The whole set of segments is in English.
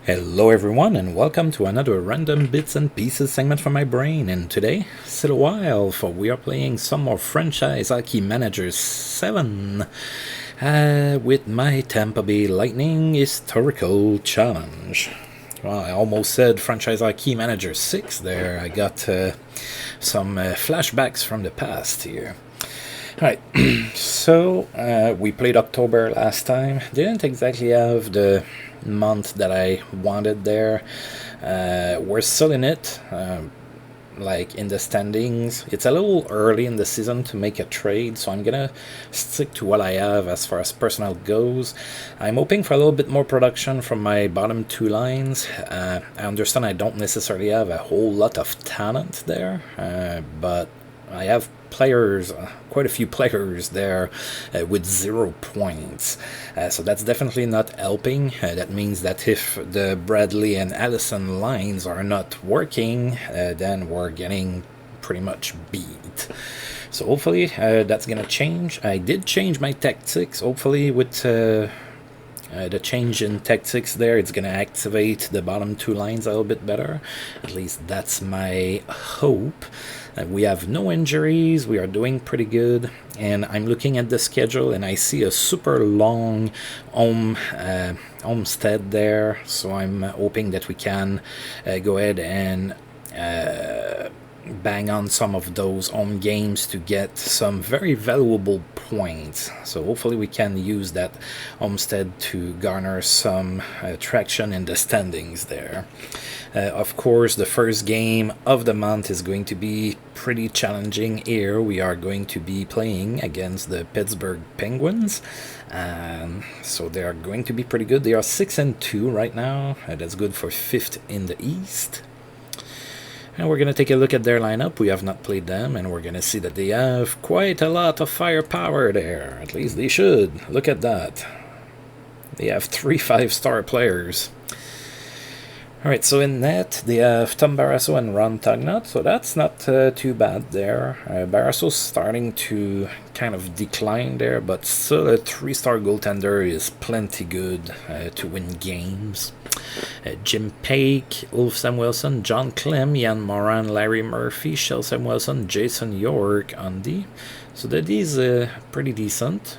Hello everyone and welcome to another random bits and pieces segment from my brain, and today, sit a while for we are playing some more Franchise Hockey Manager 7 with my Tampa Bay Lightning Historical Challenge. Well, I almost said Franchise Hockey Manager 6 there. I got some flashbacks from the past here. Alright, so we played October last time. Didn't exactly have the month that I wanted there. We're still in it, like in the standings. It's a little early in the season to make a trade, so I'm gonna stick to what I have as far as personnel goes. I'm hoping for a little bit more production from my bottom two lines. I understand I don't necessarily have a whole lot of talent there, but I have players, quite a few players there with 0 points. So that's definitely not helping. That means that if the Bradley and Allison lines are not working, then we're getting pretty much beat. So hopefully that's gonna change. I did change my tactics. Hopefully with the change in tactics there, it's going to activate the bottom two lines a little bit better. At least that's my hope. We have no injuries. We are doing pretty good. And I'm looking at the schedule and I see a super long homestead there. So I'm hoping that we can go ahead and bang on some of those home games to get some very valuable points. So hopefully we can use that homestead to garner some traction in the standings there. Of course, the first game of the month is going to be pretty challenging here. We are going to be playing against the Pittsburgh Penguins. So they are going to be pretty good. They are 6-2 right now. That's good for 5th in the East. And we're going to take a look at their lineup. We have not played them, and we're going to see that they have quite a lot of firepower there. At least they should. Look at that. They have 3 5-star players. Alright, so in net, they have Tom Barrasso and Ron Tugnutt, so that's not too bad there. Barrasso's starting to kind of decline there, but still a 3-star goaltender is plenty good to win games. Jim Pake, Ulf Samuelsson, John Clem, Jan Moran, Larry Murphy, Shel Samuelsson, Jason York, Andy. So that is pretty decent.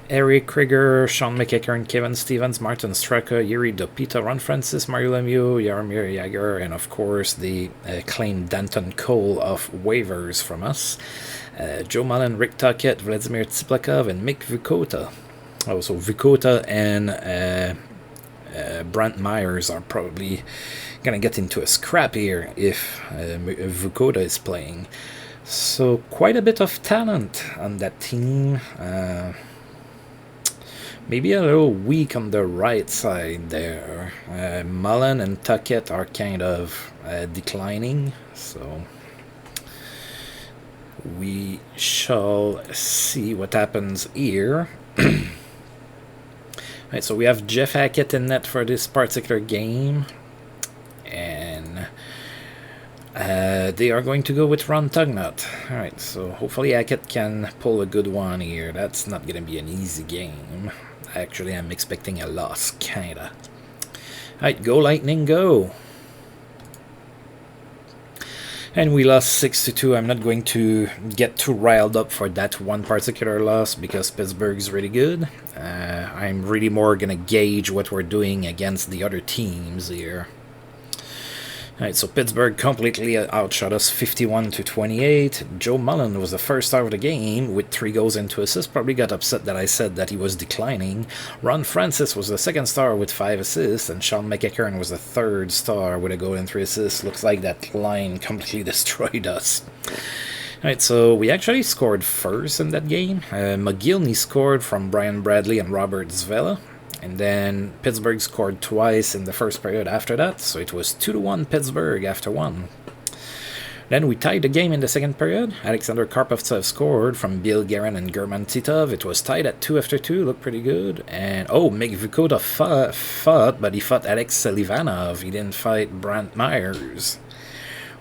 Eric Krieger, Sean McEachern, Kevin Stevens, Martin Straka, Yuri Dopita, Ron Francis, Mario Lemieux, Jaromir Jagr, and of course the acclaimed Danton Cole of waivers from us. Joe Mullen, Rick Tuckett, Vladimir Tsiplakov, and Mick Vukota. Oh, so Vukota and Brant Myers are probably going to get into a scrap here if Vukota is playing. So quite a bit of talent on that team. Maybe a little weak on the right side there. Mullen and Tuckett are kind of declining, so we shall see what happens here. Right, so we have Jeff Hackett in net for this particular game, and they are going to go with Ron Tugnutt. Alright, so hopefully Hackett can pull a good one here. That's not going to be an easy game. Actually, I'm expecting a loss, kinda. Alright, go Lightning, go! And we lost 6-2. I'm not going to get too riled up for that one particular loss because Pittsburgh's really good. I'm really more going to gauge what we're doing against the other teams here. Alright, so Pittsburgh completely outshot us 51-28. Joe Mullen was the first star of the game with 3 goals and 2 assists. Probably got upset that I said that he was declining. Ron Francis was the second star with 5 assists, and Sean McEachern was the third star with a goal and 3 assists. Looks like that line completely destroyed us. Alright, so we actually scored first in that game. McGillney scored from Brian Bradley and Robert Zvela. And then Pittsburgh scored twice in the first period after that, so it was 2-1 Pittsburgh after 1. Then we tied the game in the second period. Alexander Karpovtsev scored from Bill Guerin and German Titov. It was tied at 2 after 2, looked pretty good. And Mick Vukota fought, but he fought Alex Selivanov. He didn't fight Brant Myers.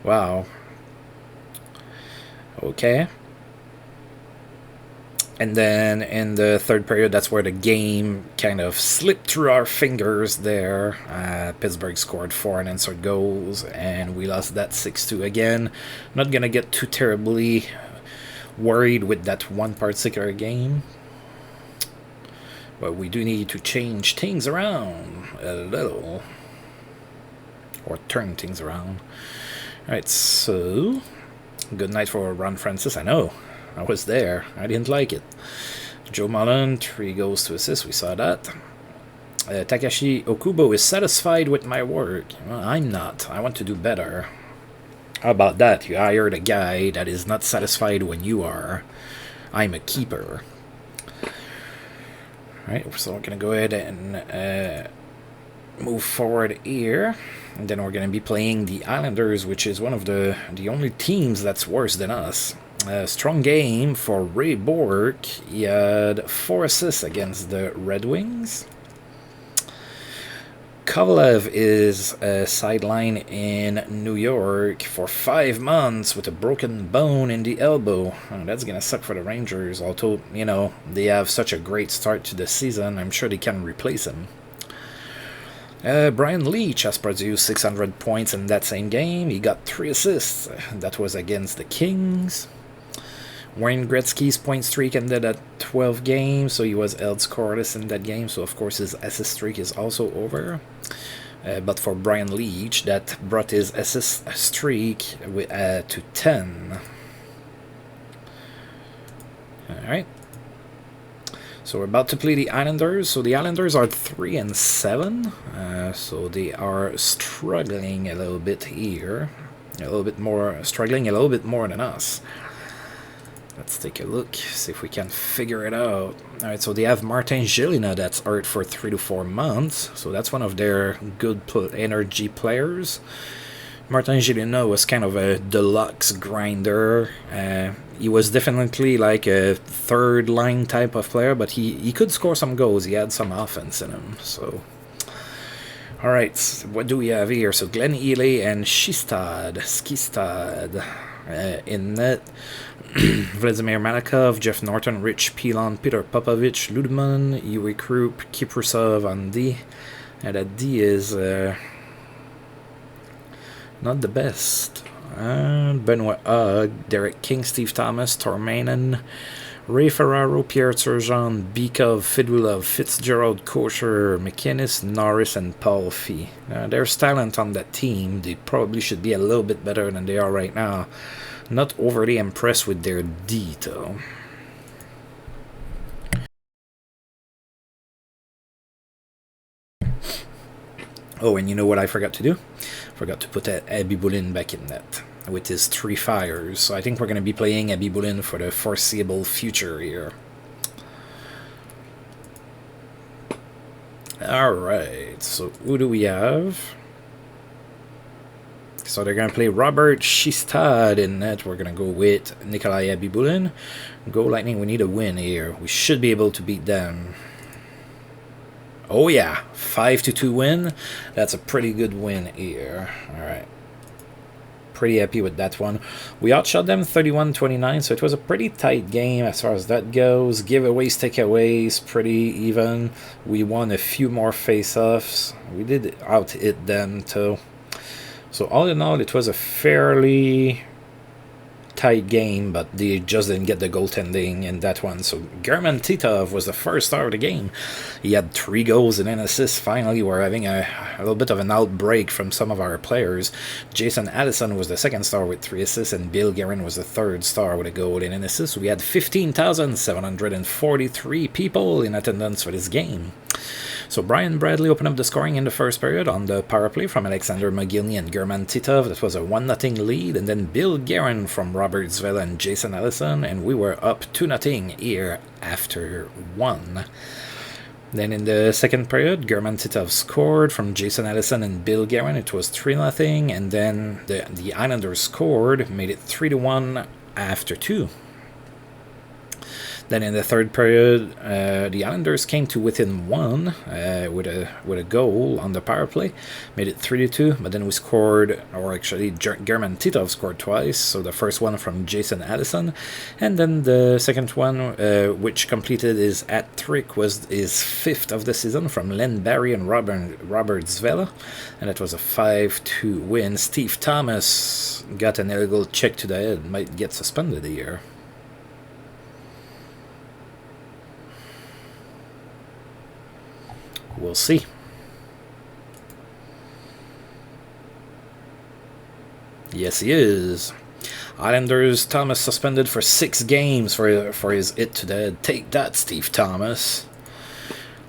Wow. Okay. And then in the third period, that's where the game kind of slipped through our fingers there. Pittsburgh scored 4 unanswered goals, and we lost that 6-2 again. Not going to get too terribly worried with that one particular game. But we do need to change things around a little. Or turn things around. Alright, so... good night for Ron Francis. I know. I was there. I didn't like it. Joe Mullen, 3 goals to assist. We saw that. Takashi Okubo is satisfied with my work. Well, I'm not. I want to do better. How about that? You hired a guy that is not satisfied when you are. I'm a keeper. Alright, so we're going to go ahead and move forward here. And then we're going to be playing the Islanders, which is one of the only teams that's worse than us. Strong game for Ray Bork. He had 4 assists against the Red Wings. Kovalev is sidelined in New York for 5 months with a broken bone in the elbow. Oh, that's going to suck for the Rangers. Although, you know, they have such a great start to the season, I'm sure they can replace him. Brian Leach has produced 600 points in that same game. He got 3 assists. That was against the Kings. Wayne Gretzky's point streak ended at 12 games, so he was held scoreless in that game. So, of course, his assist streak is also over. But for Brian Leach, that brought his assist streak to 10. Alright. So we're about to play the Islanders. So the Islanders are 3-7. So they are struggling a little bit here. Struggling a little bit more than us. Let's take a look, see if we can figure it out. Alright, so they have Martin Gélina that's hurt for 3 to 4 months. So that's one of their good energy players. Martin Gélina was kind of a deluxe grinder. He was definitely like a third line type of player, but he could score some goals. He had some offense in him. So, alright, what do we have here? So Glenn Ely and Skistad in net. Vladimir Malakov, Jeff Norton, Rich Pilon, Peter Popovich, Ludeman, Yuri Krupp, Kiprusov on D. And that D is not the best. Benoit Hogg, Derek King, Steve Thomas, Tormanen, Ray Ferraro, Pierre Turgeon, Bikov, Fidulov, Fitzgerald, Kosher, McInnes, Norris, and Paul Fee. There's talent on that team. They probably should be a little bit better than they are right now. Not overly impressed with their D, though. Oh, and you know what I forgot to do? Forgot to put Abby Boulin back in net with his 3 fires. So I think we're going to be playing Abby Boulin for the foreseeable future here. Alright, so who do we have? So they're going to play Robert Skistad in net. We're going to go with Nikolai Abibulin. Go Lightning, we need a win here. We should be able to beat them. Oh yeah, 5-2 win. That's a pretty good win here. Alright. Pretty happy with that one. We outshot them 31-29, so it was a pretty tight game as far as that goes. Giveaways, takeaways, pretty even. We won a few more face-offs. We did out-hit them too. So all in all, it was a fairly tight game, but they just didn't get the goaltending in that one. So German Titov was the first star of the game. He had 3 goals and an assist. Finally, we're having a little bit of an outbreak from some of our players. Jason Allison was the second star with 3 assists, and Bill Guerin was the third star with a goal and an assist. We had 15,743 people in attendance for this game. So Brian Bradley opened up the scoring in the first period on the power play from Alexander Mogilny and German Titov. That was a 1-0 lead. And then Bill Guerin from Robert Zvela and Jason Allison. And we were up 2-0 here after 1. Then in the second period, German Titov scored from Jason Allison and Bill Guerin. It was 3-0. And then the Islanders scored, made it 3-1 after 2. Then in the third period, the Islanders came to within one with a goal on the power play, made it 3-2. But then we scored, or actually German Titov scored twice. So the first one from Jason Addison, and then the second one, which completed his hat-trick, was his fifth of the season from Len Barry and Robert Zvela, and it was a 5-2 win. Steve Thomas got an illegal check to the head, might get suspended a year. We'll see. Yes, he is. Islanders, Thomas suspended for 6 games for his hit to the head. Take that, Steve Thomas.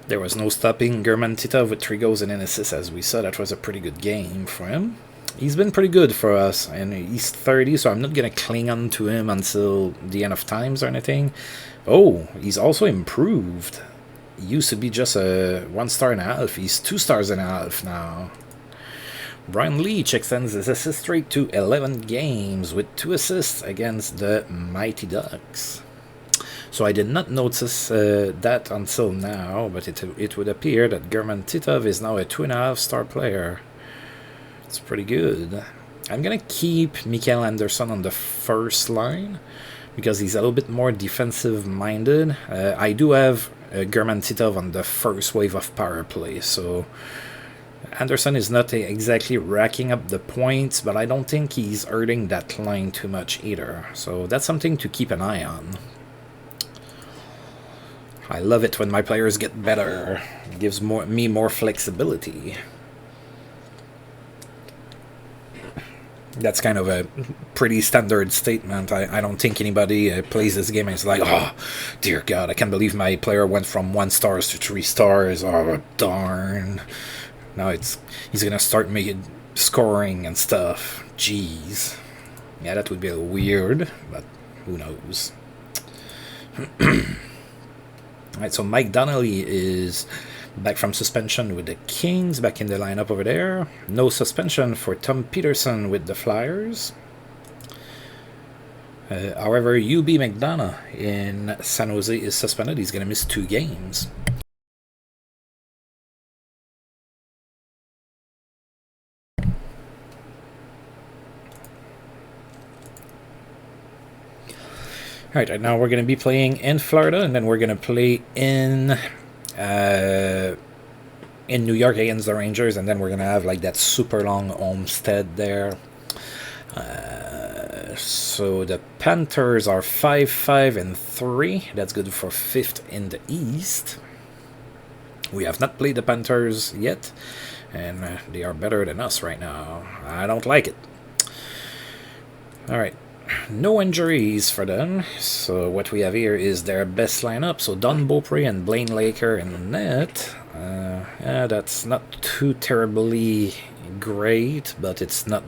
There was no stopping German Titov with 3 goals and an assist, as we saw. That was a pretty good game for him. He's been pretty good for us, and he's 30, so I'm not going to cling on to him until the end of times or anything. Oh, he's also improved. He used to be just a 1.5 stars. He's 2.5 stars now. Brian Leach extends his assist streak to 11 games with 2 assists against the Mighty Ducks. So I did not notice that until now, but it would appear that German Titov is now a 2.5 star player. It's pretty good. I'm going to keep Mikael Anderson on the first line because he's a little bit more defensive-minded. I do have German Titov on the first wave of power play, so Anderson is not exactly racking up the points, but I don't think he's hurting that line too much either, so that's something to keep an eye on. I love it when my players get better. It gives me more flexibility. That's kind of a pretty standard statement. I don't think anybody plays this game and is like, oh, dear God, I can't believe my player went from 1 star to 3 stars. Oh, darn. Now he's going to start making scoring and stuff. Jeez. Yeah, that would be a little weird, but who knows. Alright, so Mike Donnelly is back from suspension with the Kings, back in the lineup over there. No suspension for Tom Peterson with the Flyers. However, UB McDonough in San Jose is suspended. He's going to miss 2 games. Alright, now we're going to be playing in Florida, and then we're going to play in New York against the Rangers, and then we're going to have like that super long homestead there. So the Panthers are 5-5-3. That's good for 5th in the East. We have not played the Panthers yet, and they are better than us right now. I don't like it. Alright. No injuries for them, so what we have here is their best lineup. So Don Beaupre and Blaine Laker in the net. Yeah, that's not too terribly great, but it's not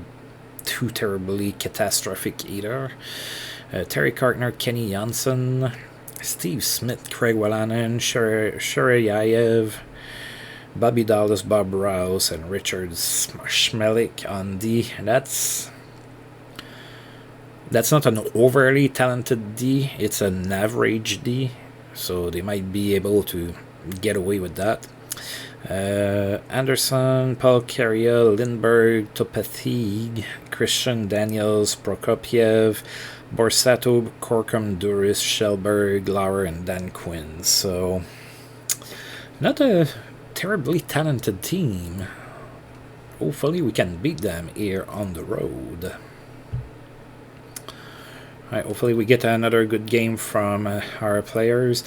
too terribly catastrophic either. Terry Kartner, Kenny Janssen, Steve Smith, Craig Walanen, Sharayev, Bobby Dallas, Bob Rouse, and Richard Schmelik on D. That's not an overly talented D, it's an average D, so they might be able to get away with that. Anderson, Paul Carrier, Lindbergh, Topathig, Christian Daniels, Prokopiev, Borsato, Corkum, Duris, Shellberg, Lauer, and Dan Quinn. So, not a terribly talented team. Hopefully we can beat them here on the road. Alright, hopefully we get another good game from our players.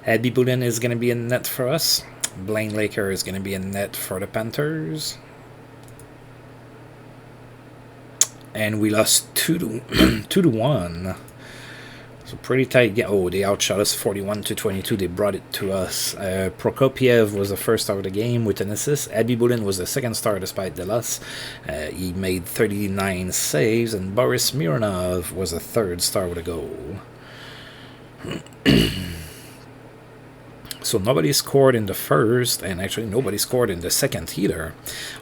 Abby Boudin is going to be in net for us. Blaine Laker is going to be in net for the Panthers. And we lost 2-1. So pretty tight game. Oh, they outshot us 41-22. They brought it to us. Prokopiev was the first star of the game with an assist. Abby Boudin was the second star despite the loss. He made 39 saves. And Boris Mironov was the third star with a goal. So nobody scored in the first, and actually nobody scored in the second either.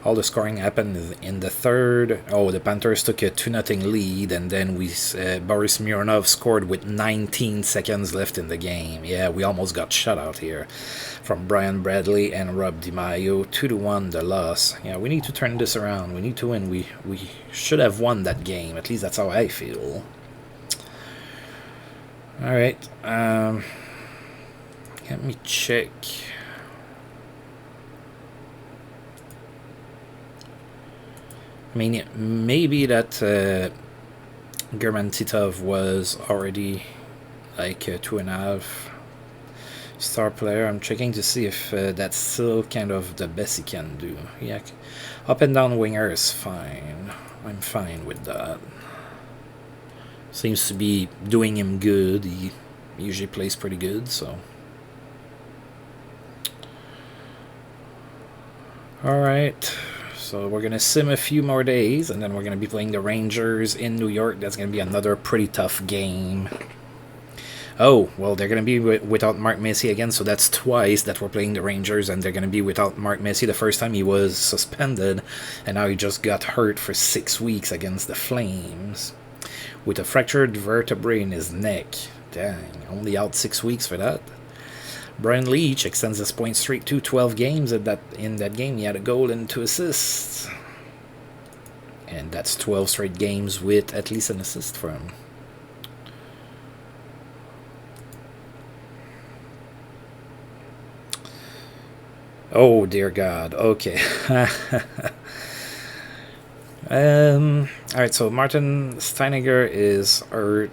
All the scoring happened in the third. Oh, the Panthers took a 2-0 lead, and then Boris Mironov scored with 19 seconds left in the game. Yeah, we almost got shut out here from Brian Bradley and Rob DiMaio. 2-1 the loss. Yeah, we need to turn this around. We need to win. We should have won that game. At least that's how I feel. All right. Let me check. I mean, maybe that German Titov was already like a 2.5 star player. I'm checking to see if that's still kind of the best he can do. Yeah, up and down winger is fine. I'm fine with that. Seems to be doing him good. He usually plays pretty good, so. Alright, so we're going to sim a few more days, and then we're going to be playing the Rangers in New York. That's going to be another pretty tough game. Oh, well, they're going to be without Mark Messier again, so that's twice that we're playing the Rangers, and they're going to be without Mark Messier. The first time he was suspended, and now he just got hurt for 6 weeks against the Flames with a fractured vertebrae in his neck. Dang, only out 6 weeks for that. Brian Leach extends his point streak to 12 games. In that game, he had a goal and 2 assists. And that's 12 straight games with at least an assist for him. Oh, dear God. Okay. Alright, so Martin Steininger is hurt,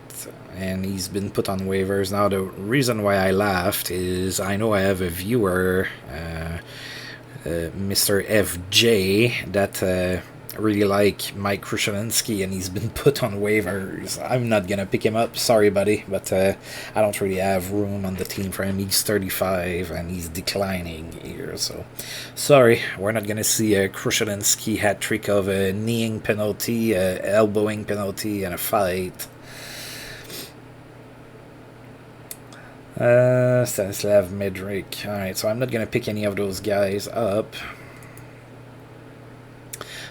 and he's been put on waivers. Now, the reason why I laughed is I know I have a viewer, Mr. FJ, that really like Mike Krushelinski, and he's been put on waivers. I'm not going to pick him up, sorry buddy, but I don't really have room on the team for him. He's 35, and he's declining here, so sorry, we're not going to see a Krushelinski hat-trick of a kneeing penalty, a elbowing penalty, and a fight. Stanislav Medrick. Alright, so I'm not going to pick any of those guys up.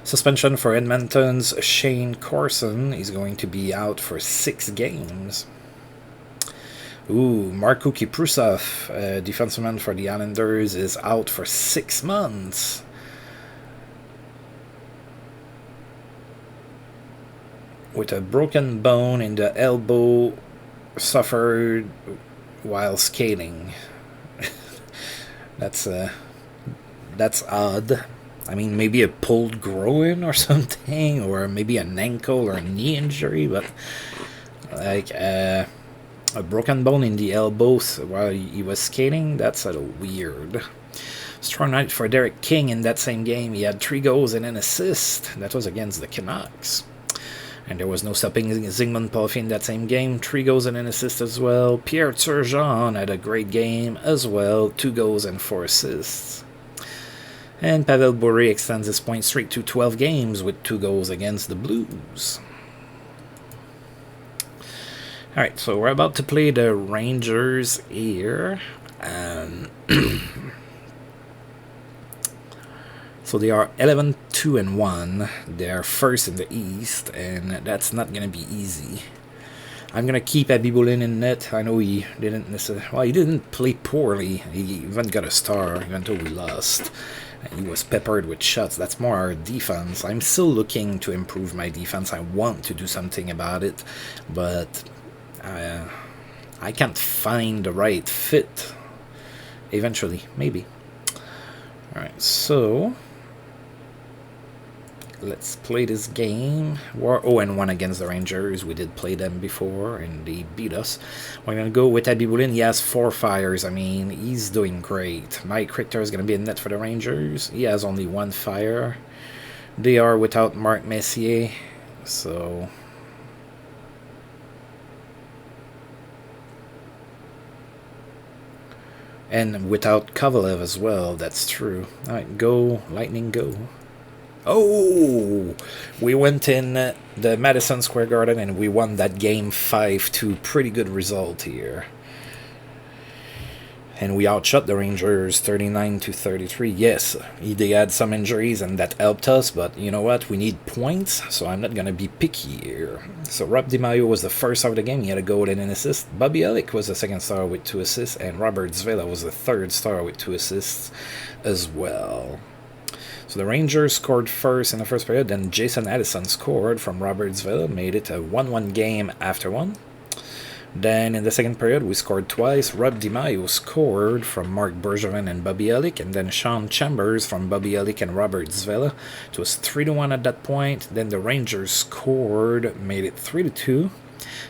Suspension for Edmonton's Shane Corson. He's going to be out for 6 games. Ooh, Marko Kiprusov, defenseman for the Islanders, is out for 6 months. With a broken bone in the elbow suffered while skating. That's odd. I mean, maybe a pulled groin or something, or maybe an ankle or a knee injury, but like a broken bone in the elbow while he was skating, that's a little weird. Strong night for Derek King in that same game. He had 3 goals and an assist. That was against the Canucks. And there was no stopping Zygmunt Palffy in that same game. 3 goals and an assist as well. Pierre Turgeon had a great game as well. 2 goals and 4 assists. And Pavel Bure extends his point streak to 12 games with 2 goals against the Blues. Alright, so we're about to play the Rangers here. So they are 11-2-1. They're first in the East, and that's not going to be easy. I'm going to keep Abibulin in net. I know he didn't necessarily... Well, he didn't play poorly. He even got a star, even though we lost. And he was peppered with shots. That's more our defense. I'm still looking to improve my defense. I want to do something about it, but I can't find the right fit. Eventually, maybe. Alright, so... let's play this game. We're 0-1 against the Rangers. We did play them before, and they beat us. We're going to go with Abibulin. He has 4 fires. I mean, he's doing great. Mike Richter is going to be in net for the Rangers. He has only 1 fire. They are without Mark Messier, so... and without Kovalev as well, that's true. Alright, go, Lightning, go. Oh, we went in the Madison Square Garden and we won that game 5-2. Pretty good result here. And we outshot the Rangers 39-33. Yes, they had some injuries and that helped us, but you know what? We need points, so I'm not going to be picky here. So Rob DiMaio was the first star of the game. He had a goal and an assist. Bobby Elick was the second star with 2 assists, and Robert Zvela was the third star with 2 assists as well. So the Rangers scored first in the first period, then Jason Addison scored from Robert Zvela, made it a 1-1 game after one. Then in the second period, we scored twice. Rob DiMaio scored from Mark Bergevin and Bobby Elick, and then Sean Chambers from Bobby Elick and Robert Zvela. It was 3-1 at that point. Then the Rangers scored, made it 3-2.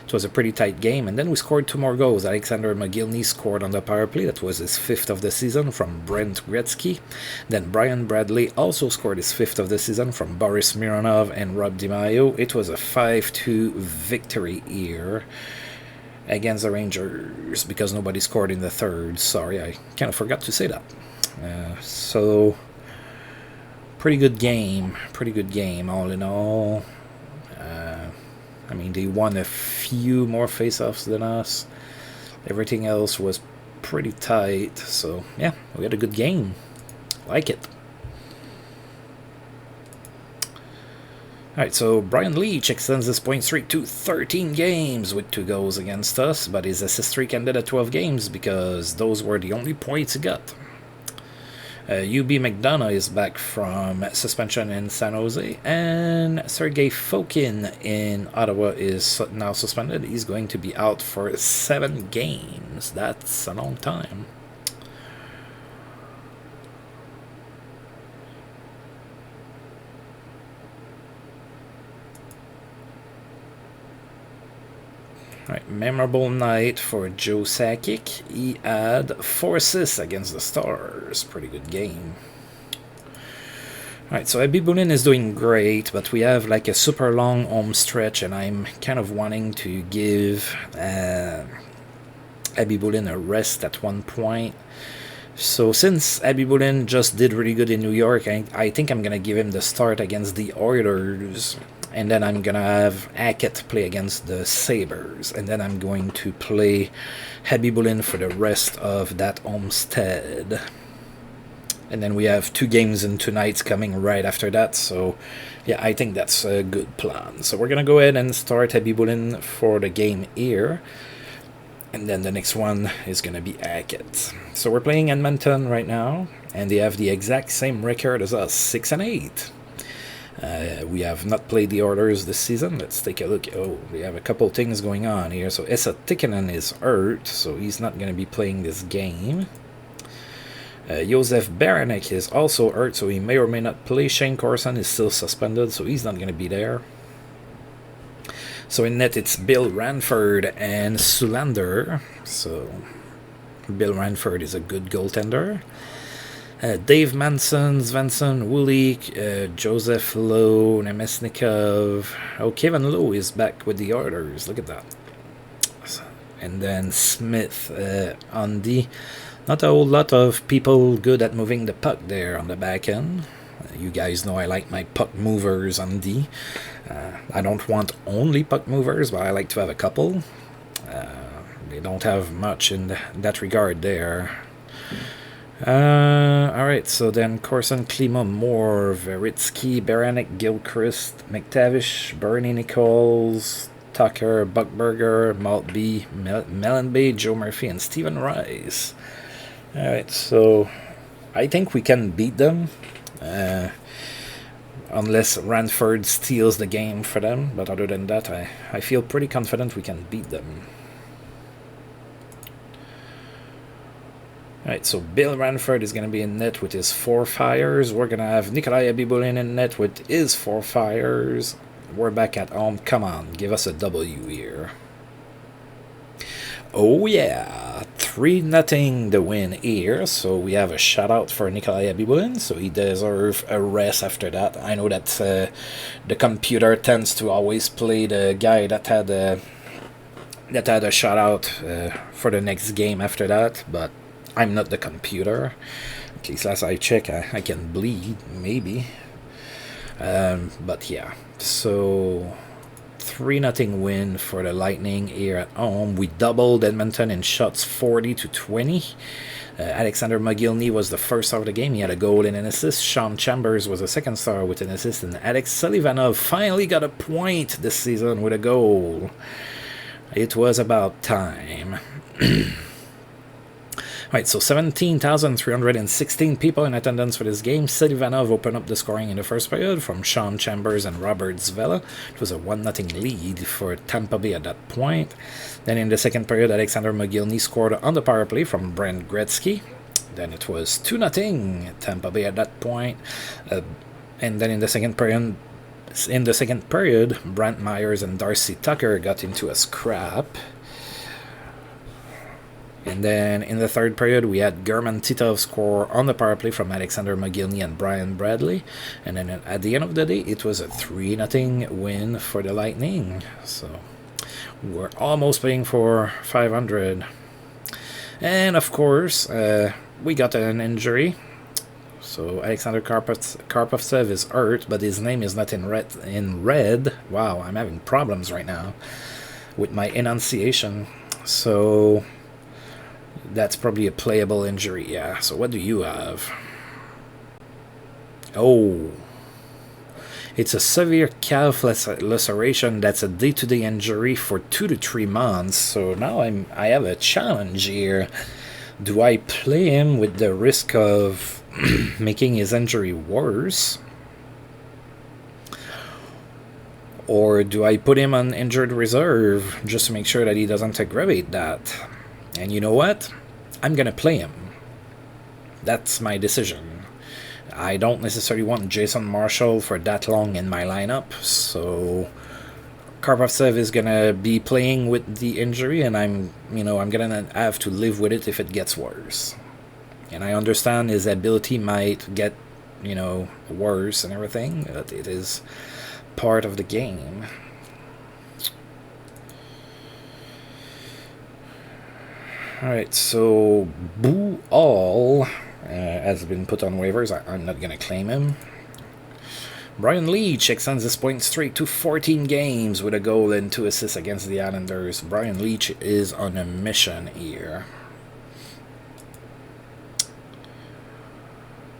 It was a pretty tight game, and then we scored 2 more goals. Alexander McGillney scored on the power play. That was his 5th of the season from Brent Gretzky. Then Brian Bradley also scored his 5th of the season from Boris Mironov and Rob DiMaio. It was a 5-2 victory here against the Rangers because nobody scored in the third. Sorry, I kind of forgot to say that. So, pretty good game all in all. I mean, they won a few more face-offs than us. Everything else was pretty tight. So, yeah, we had a good game. Like it. Alright, so Brian Leach extends his point streak to 13 games with 2 goals against us, but his assist streak ended at 12 games because those were the only points he got. UB McDonough is back from suspension in San Jose, and Sergei Fokin in Ottawa is now suspended. He's going to be out for 7 games. That's a long time. Right, memorable night for Joe Sakic. He had 4 assists against the Stars. Pretty good game. Alright, so Abby Boulin is doing great, but we have like a super long home stretch, and I'm kind of wanting to give Abby Boulin a rest at one point. So since Abby Boulin just did really good in New York, I think I'm going to give him the start against the Oilers. And then I'm going to have Hackett play against the Sabres. And then I'm going to play Abby Boulin for the rest of that homestead. And then we have 2 games and 2 nights coming right after that. So, yeah, I think that's a good plan. So we're going to go ahead and start Abby Boulin for the game here. And then the next one is going to be Hackett. So we're playing Edmonton right now. And they have the exact same record as us, 6-8. We have not played the Oilers this season. Let's take a look. Oh, we have a couple things going on here. So Esa Tikkanen is hurt, so he's not going to be playing this game. Josef Baranek is also hurt, so he may or may not play. Shane Corson is still suspended, so he's not going to be there. So in net, it's Bill Ranford and Sulander. So Bill Ranford is a good goaltender. Dave Manson, Svensson, Wulik, Joseph Lowe, Nemesnikov. Oh, Kevin Lowe is back with the Oilers. Look at that. And then Smith on D. Not a whole lot of people good at moving the puck there on the back end. You guys know I like my puck movers on D. I don't want only puck movers, but I like to have a couple. They don't have much in that regard there. Alright, so then Corson, Klima, Moore, Veritsky, Baranek, Gilchrist, McTavish, Bernie Nichols, Tucker, Buckberger, Maltby, Mellenby, Joe Murphy, and Stephen Rice. Alright, so I think we can beat them. Unless Ranford steals the game for them. But other than that, I feel pretty confident we can beat them. Alright, so Bill Ranford is going to be in net with his 4 fires. We're going to have Nikolai Abibulin in net with his 4 fires. We're back at home. Come on, give us a W here. Oh yeah, 3-0 the win here. So we have a shout out for Nikolai Abibulin. So he deserves a rest after that. I know that the computer tends to always play the guy that had a shout out for the next game after that, but I'm not the computer. At least last I check, I can bleed, maybe. But yeah, so 3-0 win for the Lightning here at home. We doubled Edmonton in shots 40-20. Alexander Mogilny was the first star of the game. He had a goal and an assist. Sean Chambers was the second star with an assist. And Alex Sullivanov finally got a point this season with a goal. It was about time. Alright, so 17,316 people in attendance for this game. Sullivanov opened up the scoring in the first period from Sean Chambers and Robert Zvela. It was a 1-0 lead for Tampa Bay at that point. Then in the second period, Alexander Mogilny scored on the power play from Brent Gretzky. Then it was 2-0 Tampa Bay at that point. And then in the second period, Brant Myers and Darcy Tucker got into a scrap. And then in the third period, we had German Titov score on the power play from Alexander Mogilny and Brian Bradley. And then at the end of the day, it was a 3-0 win for the Lightning. So we're almost paying for 500. And of course, we got an injury. So Alexander Karpovtsev is hurt, but his name is not in red. Wow, I'm having problems right now with my enunciation. So that's probably a playable injury, yeah. So what do you have? Oh, it's a severe calf laceration. That's a day-to-day injury for 2 to 3 months. So now I have a challenge here. Do I play him with the risk of making his injury worse? Or do I put him on injured reserve just to make sure that he doesn't aggravate that? And you know what? I'm going to play him. That's my decision. I don't necessarily want Jason Marshall for that long in my lineup, so Karpovtsev is going to be playing with the injury, and I'm going to have to live with it if it gets worse. And I understand his ability might get, worse and everything, but it is part of the game. Alright, so Boo All has been put on waivers. I'm not going to claim him. Brian Leach extends his point streak to 14 games with a goal and 2 assists against the Islanders. Brian Leach is on a mission here.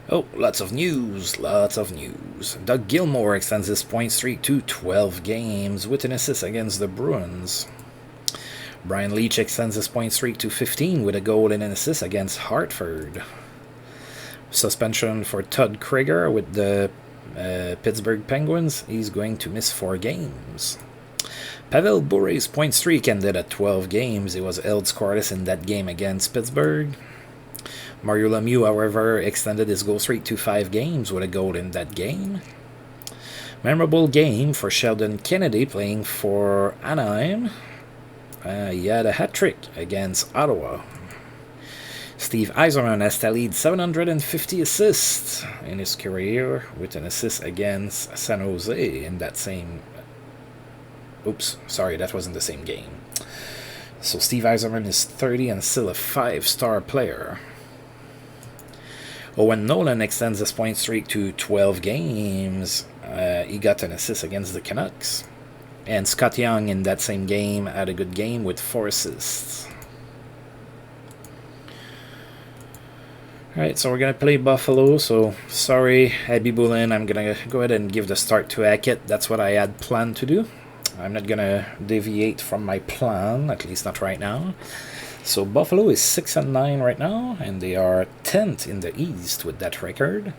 Oh, lots of news. Doug Gilmour extends his point streak to 12 games with an assist against the Bruins. Brian Leach extends his point streak to 15 with a goal and an assist against Hartford. Suspension for Todd Krieger with the Pittsburgh Penguins. He's going to miss 4 games. Pavel Bure's point streak ended at 12 games. He was held scoreless in that game against Pittsburgh. Mario Lemieux, however, extended his goal streak to 5 games with a goal in that game. Memorable game for Sheldon Kennedy playing for Anaheim. He had a hat-trick against Ottawa. Steve Yzerman has tallied 750 assists in his career with an assist against San Jose in that same... Oops, sorry, that wasn't the same game. So Steve Yzerman is 30 and still a 5-star player. Owen Nolan extends his point streak to 12 games. He got an assist against the Canucks. And Scott Young in that same game had a good game with 4 assists. Alright, so we're going to play Buffalo. So, sorry, Abby Boulin. I'm going to go ahead and give the start to Hackett. That's what I had planned to do. I'm not going to deviate from my plan, at least not right now. So, Buffalo is 6-9 right now, and they are 10th in the East with that record.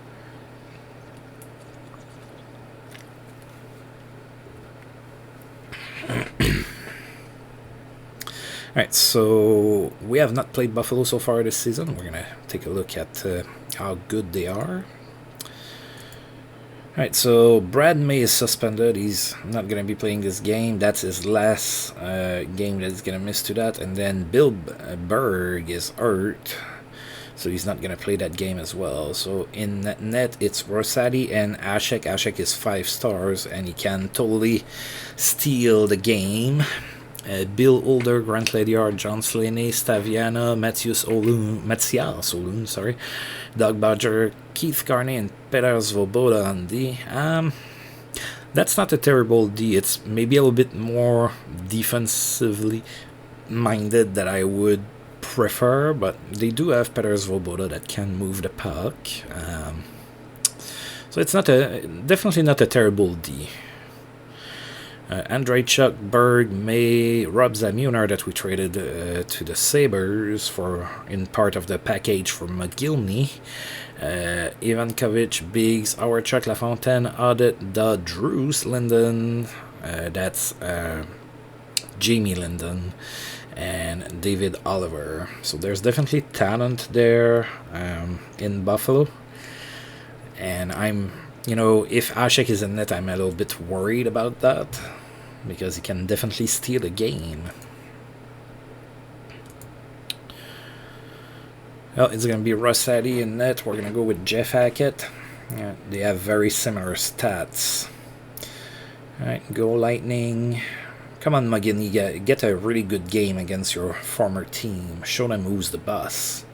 Alright, so we have not played Buffalo so far this season. We're going to take a look at how good they are. Alright, so Brad May is suspended. He's not going to be playing this game. That's his last game that he's going to miss to that. And then Bill Berg is hurt, so he's not going to play that game as well. So in net, it's Rosati and Ashek. Ashek is 5 stars, and he can totally steal the game. Bill Older, Grant Ledyard, John Slaney, Staviana, Mathias Olun, sorry, Doug Badger, Keith Carney, and Peter Svoboda on D. That's not a terrible D. It's maybe a little bit more defensively minded that I would prefer, but they do have Petr Svoboda that can move the puck. So it's definitely not a terrible D. Andreychuk, Berg, May, Rob Zamuner that we traded to the Sabres for in part of the package for McGillney. Ivankovic, Biggs, Howard-Chuck, LaFontaine, Audit, Dodd, Drews, Linden, that's Jamie Linden, and David Oliver. So there's definitely talent there in Buffalo. And I'm, if Ashek is in net, I'm a little bit worried about that, because he can definitely steal a game. Well, it's going to be Russ Addy in net. We're going to go with Jeff Hackett. Yeah, they have very similar stats. Alright, go Lightning. Come on, McGinney, get a really good game against your former team. Show them who's the boss.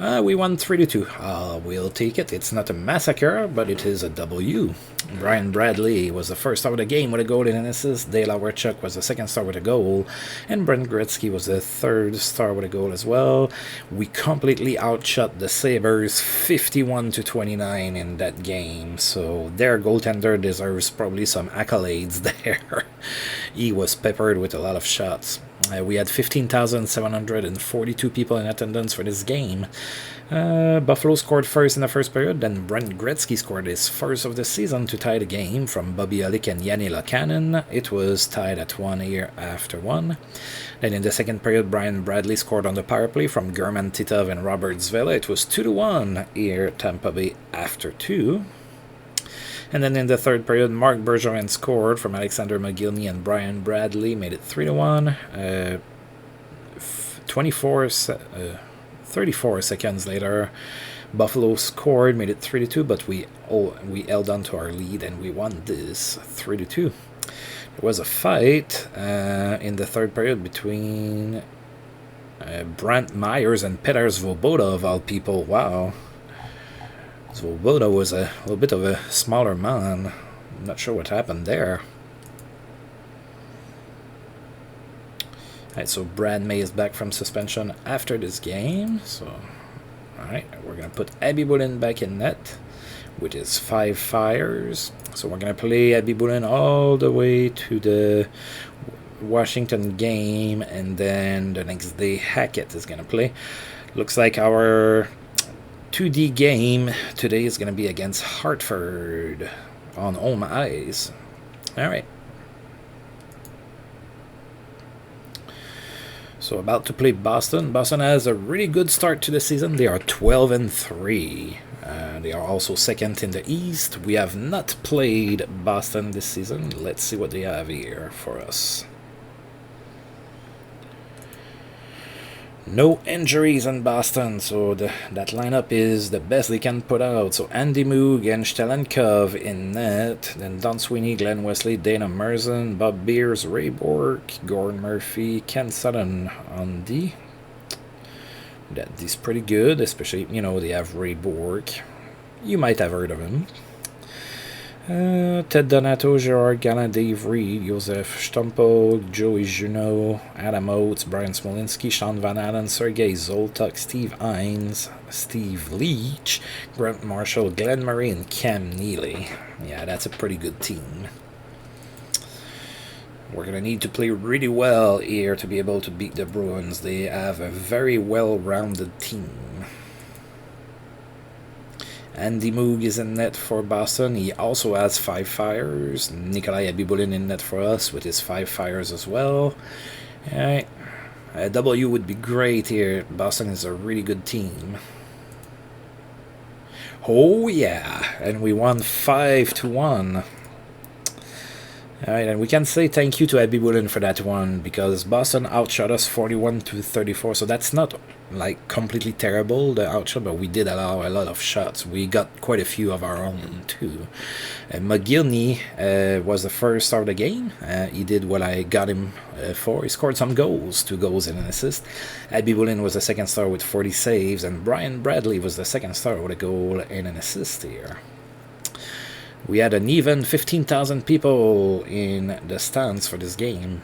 We won 3-2. We'll take it. It's not a massacre, but it is a W. Brian Bradley was the first star with a game with a goal and an assist. Dale Howard-Chuck was the second star with a goal. And Brent Gretzky was the third star with a goal as well. We completely outshot the Sabres 51-29 in that game. So their goaltender deserves probably some accolades there. He was peppered with a lot of shots. We had 15,742 people in attendance for this game. Buffalo scored first in the first period, then Brent Gretzky scored his first of the season to tie the game from Bobby Olick and Yanni Lakanen. It was tied at 1 here after 1. Then in the second period, Brian Bradley scored on the power play from German Titov and Robert Zvela. It was 2-1 here, Tampa Bay after 2. And then in the third period, Mark Bergevin scored from Alexander McGillney and Brian Bradley, made it 3-1. 34 seconds later, Buffalo scored, made it 3-2, but we held on to our lead and we won this 3-2. There was a fight in the third period between Brant Myers and Petr Svoboda, of all people. Wow. Svoboda was a little bit of a smaller man. I'm not sure what happened there. Alright, so Brad May is back from suspension after this game. So, alright, we're going to put Abby Bullen back in net with his 5 fires. So we're going to play Abby Bullen all the way to the Washington game, and then the next day Hackett is going to play. Looks like our 2D game today is going to be against Hartford on home ice. Alright. So about to play Boston. Boston has a really good start to the season. They are 12-3. They are also second in the East. We have not played Boston this season. Let's see what they have here for us. No injuries in Boston, so that lineup is the best they can put out. So Andy Moog and Stelenkov in net, then Don Sweeney, Glenn Wesley, Dana Merzen, Bob Beers, Ray Bork, Gordon Murphy, Ken Sutton on D. That is pretty good, especially, they have Ray Bork. You might have heard of him. Ted Donato, Gerard Gallant, Dave Reed, Josef Stumpo, Joey Junot, Adam Oates, Brian Smolinski, Sean Van Allen, Sergei Zoltuk, Steve Hines, Steve Leach, Grant Marshall, Glenn Murray, and Cam Neely. Yeah, that's a pretty good team. We're going to need to play really well here to be able to beat the Bruins. They have a very well-rounded team. Andy Moog is in net for Boston. He also has 5 fires. Nikolai Abibulin in net for us with his 5 fires as well. Alright. A W would be great here. Boston is a really good team. Oh yeah, and we won 5-1. Alright, and we can say thank you to Abby Bullen for that one, because Boston outshot us 41-34, so that's not like completely terrible, the outshot, but we did allow a lot of shots. We got quite a few of our own too. McGillney was the first star of the game. He did what I got him for. He scored some goals, 2 goals and an assist. Abby Bullen was the second star with 40 saves, and Brian Bradley was the second star with a goal and an assist here. We had an even 15,000 people in the stands for this game.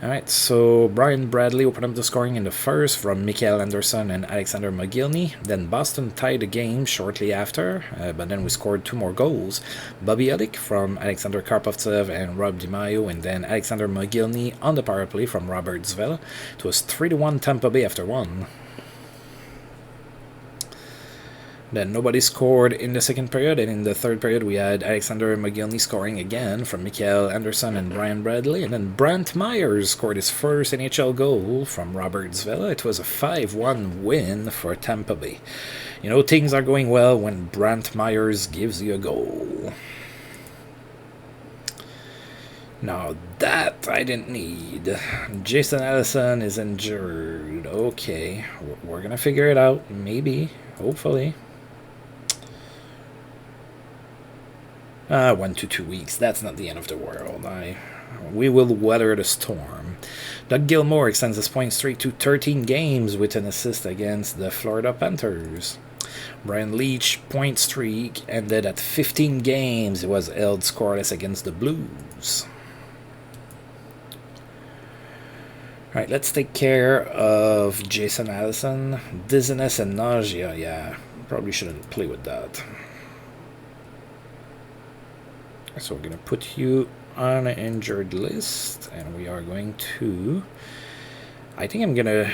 Alright, so Brian Bradley opened up the scoring in the first from Mikael Anderson and Alexander Mogilny. Then Boston tied the game shortly after, but then we scored 2 more goals. Bobby Olik from Alexander Karpovtsev and Rob DiMaio, and then Alexander Mogilny on the power play from Robert Zvela. It was 3-1 Tampa Bay after 1. Then nobody scored in the second period, and in the third period we had Alexander Mogilny scoring again from Mikael Anderson and Brian Bradley, and then Brant Myers scored his first NHL goal from Robert Zvela. It was a 5-1 win for Tampa Bay. You know, things are going well when Brant Myers gives you a goal. Now that I didn't need. Jason Allison is injured. Okay, we're gonna figure it out. Maybe, hopefully. 1 to 2 weeks. That's not the end of the world. We will weather the storm. Doug Gilmour extends his point streak to 13 games with an assist against the Florida Panthers. Brian Leetch point streak ended at 15 games. It was held scoreless against the Blues. Alright, let's take care of Jason Allison. Dizziness and nausea. Yeah, probably shouldn't play with that. So we're going to put you on an injured list, and we are going to... I think I'm going to...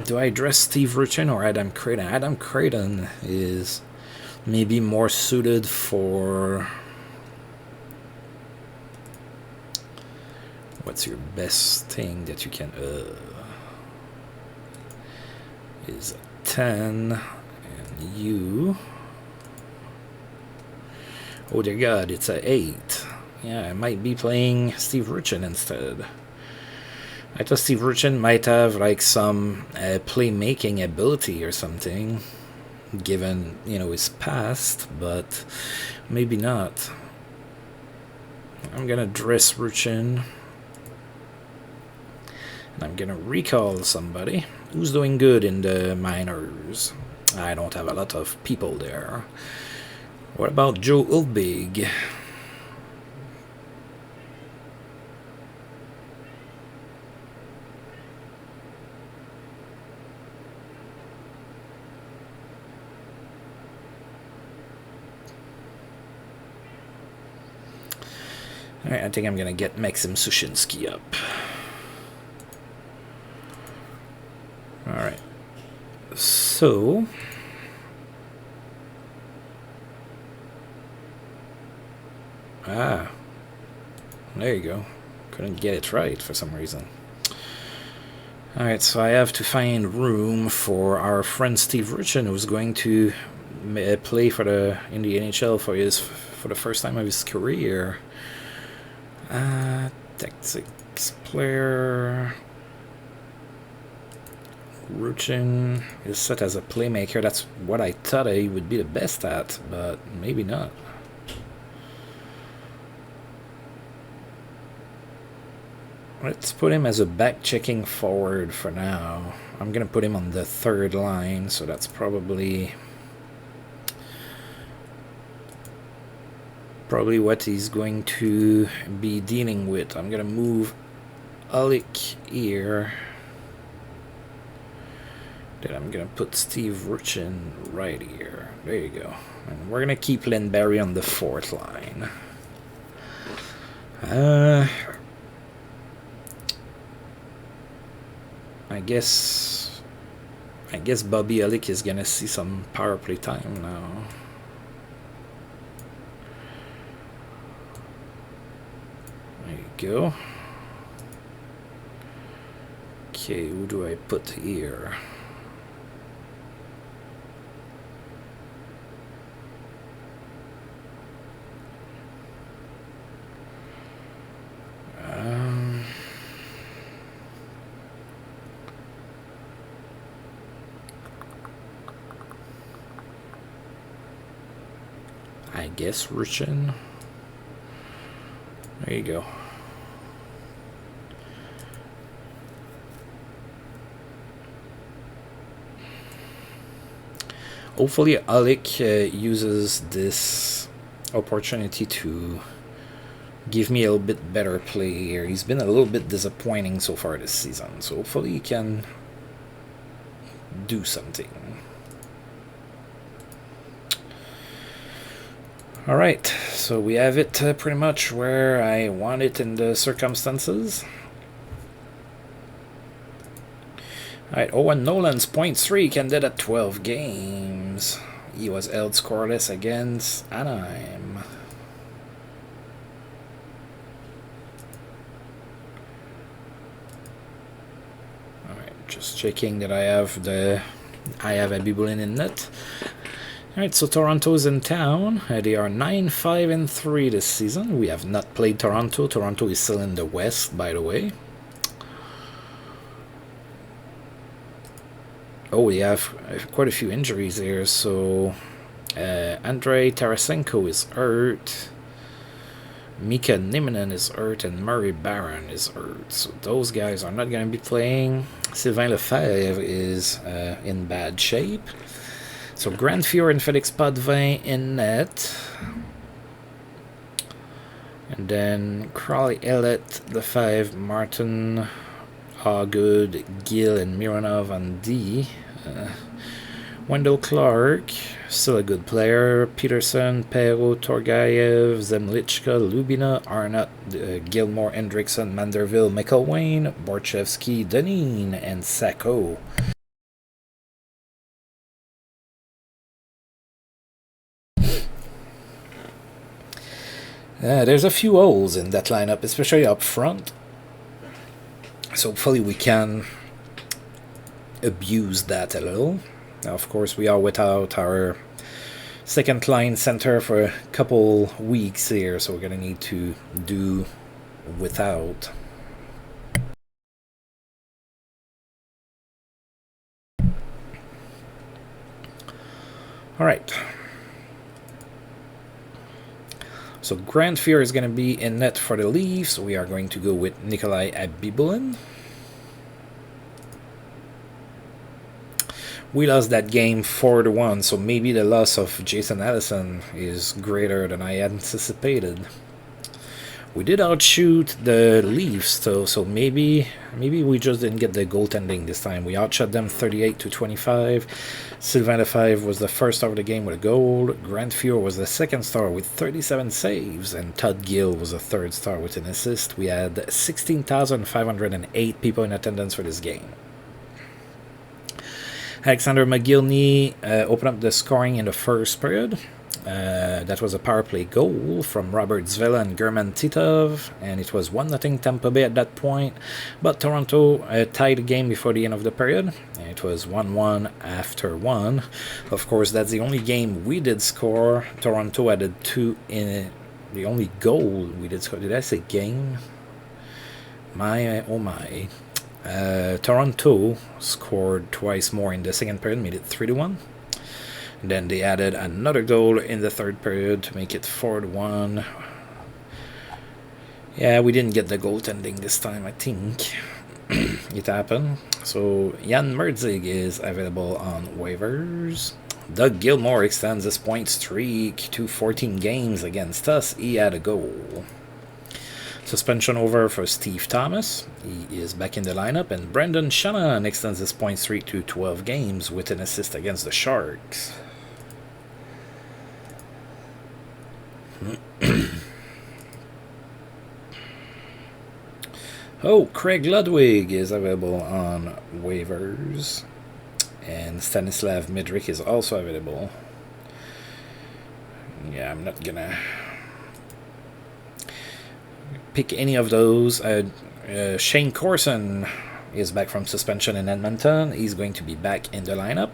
Do I address Steve Ruchin or Adam Creighton? Adam Creighton is maybe more suited for... What's your best thing that you can... is 10, and you... Oh dear God, it's a 8. Yeah, I might be playing Steve Ruchin instead. I thought Steve Ruchin might have like some playmaking ability or something, given, you know, his past, but maybe not. I'm gonna dress Ruchin, and I'm gonna recall somebody who's doing good in the minors. I don't have a lot of people there. What about Joe Ulbig? Alright, I think I'm gonna get Maxim Sushinsky up. Alright. So... there you go. Couldn't get it right for some reason. Alright, so I have to find room for our friend Steve Ruchin, who's going to play in the NHL for the first time of his career. Tactics player. Ruchin is set as a playmaker. That's what I thought he would be the best at, but maybe not. Let's put him as a back-checking forward for now. I'm going to put him on the third line, so that's probably what he's going to be dealing with. I'm going to move Alec here. Then I'm going to put Steve Ruchin right here. There you go. And we're going to keep Lindberry on the fourth line. I guess Bobby Olik is gonna see some power play time now. There you go. Okay, who do I put here? I guess Ruchin. There you go. Hopefully Alec uses this opportunity to give me a little bit better play here. He's been a little bit disappointing so far this season, so hopefully he can do something. Alright, so we have it pretty much where I want it in the circumstances. Alright, Owen Nolan's point streak ended at 12 games. He was held scoreless against Anaheim. Alright, just checking that I have Abibulin in net. Alright, so Toronto's in town. They are 9-5-3 this season. We have not played Toronto. Toronto is still in the West, by the way. Oh, we have quite a few injuries here. So, Andrei Tarasenko is hurt. Mika Nieminen is hurt, and Murray Barron is hurt. So those guys are not going to be playing. Sylvain Lefebvre is in bad shape. So Grand Fior and Felix Potvin in net. And then Crawley, Elliott, Lefebvre, Martin, Allgood, Gill, and Mironov on D. Wendell Clark, still a good player. Peterson, Perrault, Torgayev, Zemlichka, Lubina, Arnott, Gilmore, Hendrickson, Manderville, McElwain, Borchevsky, Deneen, and Sacco. There's a few holes in that lineup, especially up front. So hopefully we can abuse that a little. Now, of course, we are without our second line center for a couple weeks here, so we're going to need to do without. All right. So Grand Fear is going to be in net for the Leafs. We are going to go with Nikolai Abibulin. We lost that game 4-1, so maybe the loss of Jason Allison is greater than I anticipated. We did outshoot the Leafs, though, so maybe we just didn't get the goaltending this time. We outshot them 38-25. Sylvain Lefebvre was the first star of the game with a goal. Grant Fuhr was the second star with 37 saves, and Todd Gill was the third star with an assist. We had 16,508 people in attendance for this game. Alexander McGillney opened up the scoring in the first period. That was a power play goal from Robert Zvela and German Titov, and it was 1-0 Tampa Bay at that point. But Toronto tied the game before the end of the period, and it was 1-1 after 1. Of course, that's the only game we did score. Toronto added 2 in the only goal we did score. Did I say game? Oh my. Toronto scored twice more in the second period, made it 3-1. Then they added another goal in the third period to make it 4-1. Yeah, we didn't get the goaltending this time, I think. It happened. So Jan Merdzig is available on waivers. Doug Gilmore extends his point streak to 14 games against us. He had a goal. Suspension over for Steve Thomas. He is back in the lineup. And Brendan Shannon extends his point streak to 12 games with an assist against the Sharks. Oh, Craig Ludwig is available on waivers. And Stanislav Midrick is also available. Yeah, I'm not gonna pick any of those. Shane Corson is back from suspension in Edmonton. He's going to be back in the lineup.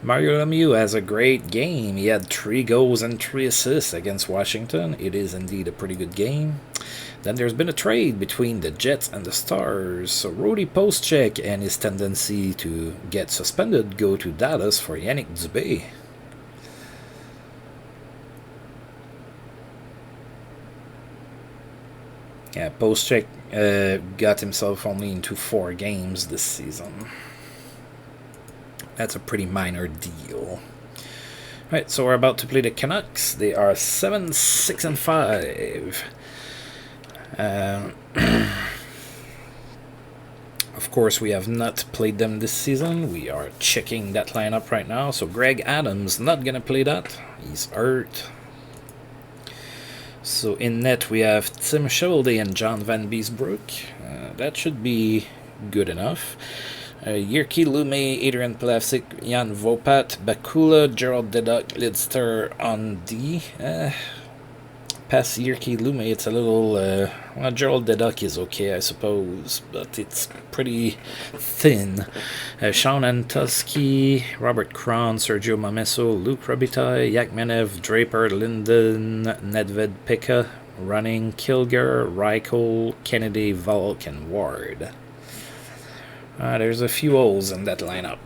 Mario Lemieux has a great game. He had 3 goals and 3 assists against Washington. It is indeed a pretty good game. Then there's been a trade between the Jets and the Stars. So Rody Postcheck and his tendency to get suspended go to Dallas for Yannick Dubé. Yeah, Postcheck got himself only into 4 games this season. That's a pretty minor deal. Right, so we're about to play the Canucks. They are 7-6-5. Of course, we have not played them this season. We are checking that lineup right now. So Greg Adams not gonna play that. He's hurt. So in net we have Tim Shoulder and John Van Beesbrook. That should be good enough. Yerky Lume, Adrian Plavsic, Jan Vopat, Bakula, Gerald Deduck, Lidster on D. Past Yerky Lume, it's a little. Well, Gerald Deduck is okay, I suppose, but it's pretty thin. Sean Antoski, Robert Kron, Sergio Mameso, Luke Robitaille, Yakmenev, Draper, Linden, Nedved Pekka, Running, Kilger, Reichel, Kennedy, Volk, and Ward. There's a few holes in that lineup.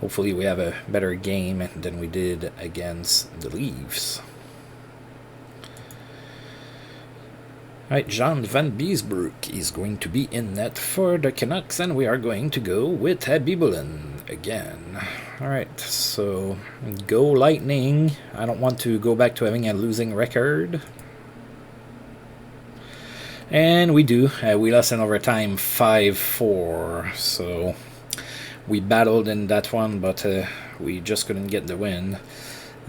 Hopefully we have a better game than we did against the Leafs. Alright, John Van Beesbrook is going to be in net for the Canucks, and we are going to go with Habibulin again. Alright, so go Lightning. I don't want to go back to having a losing record. And we do. We lost in overtime 5-4, so we battled in that one, but we just couldn't get the win.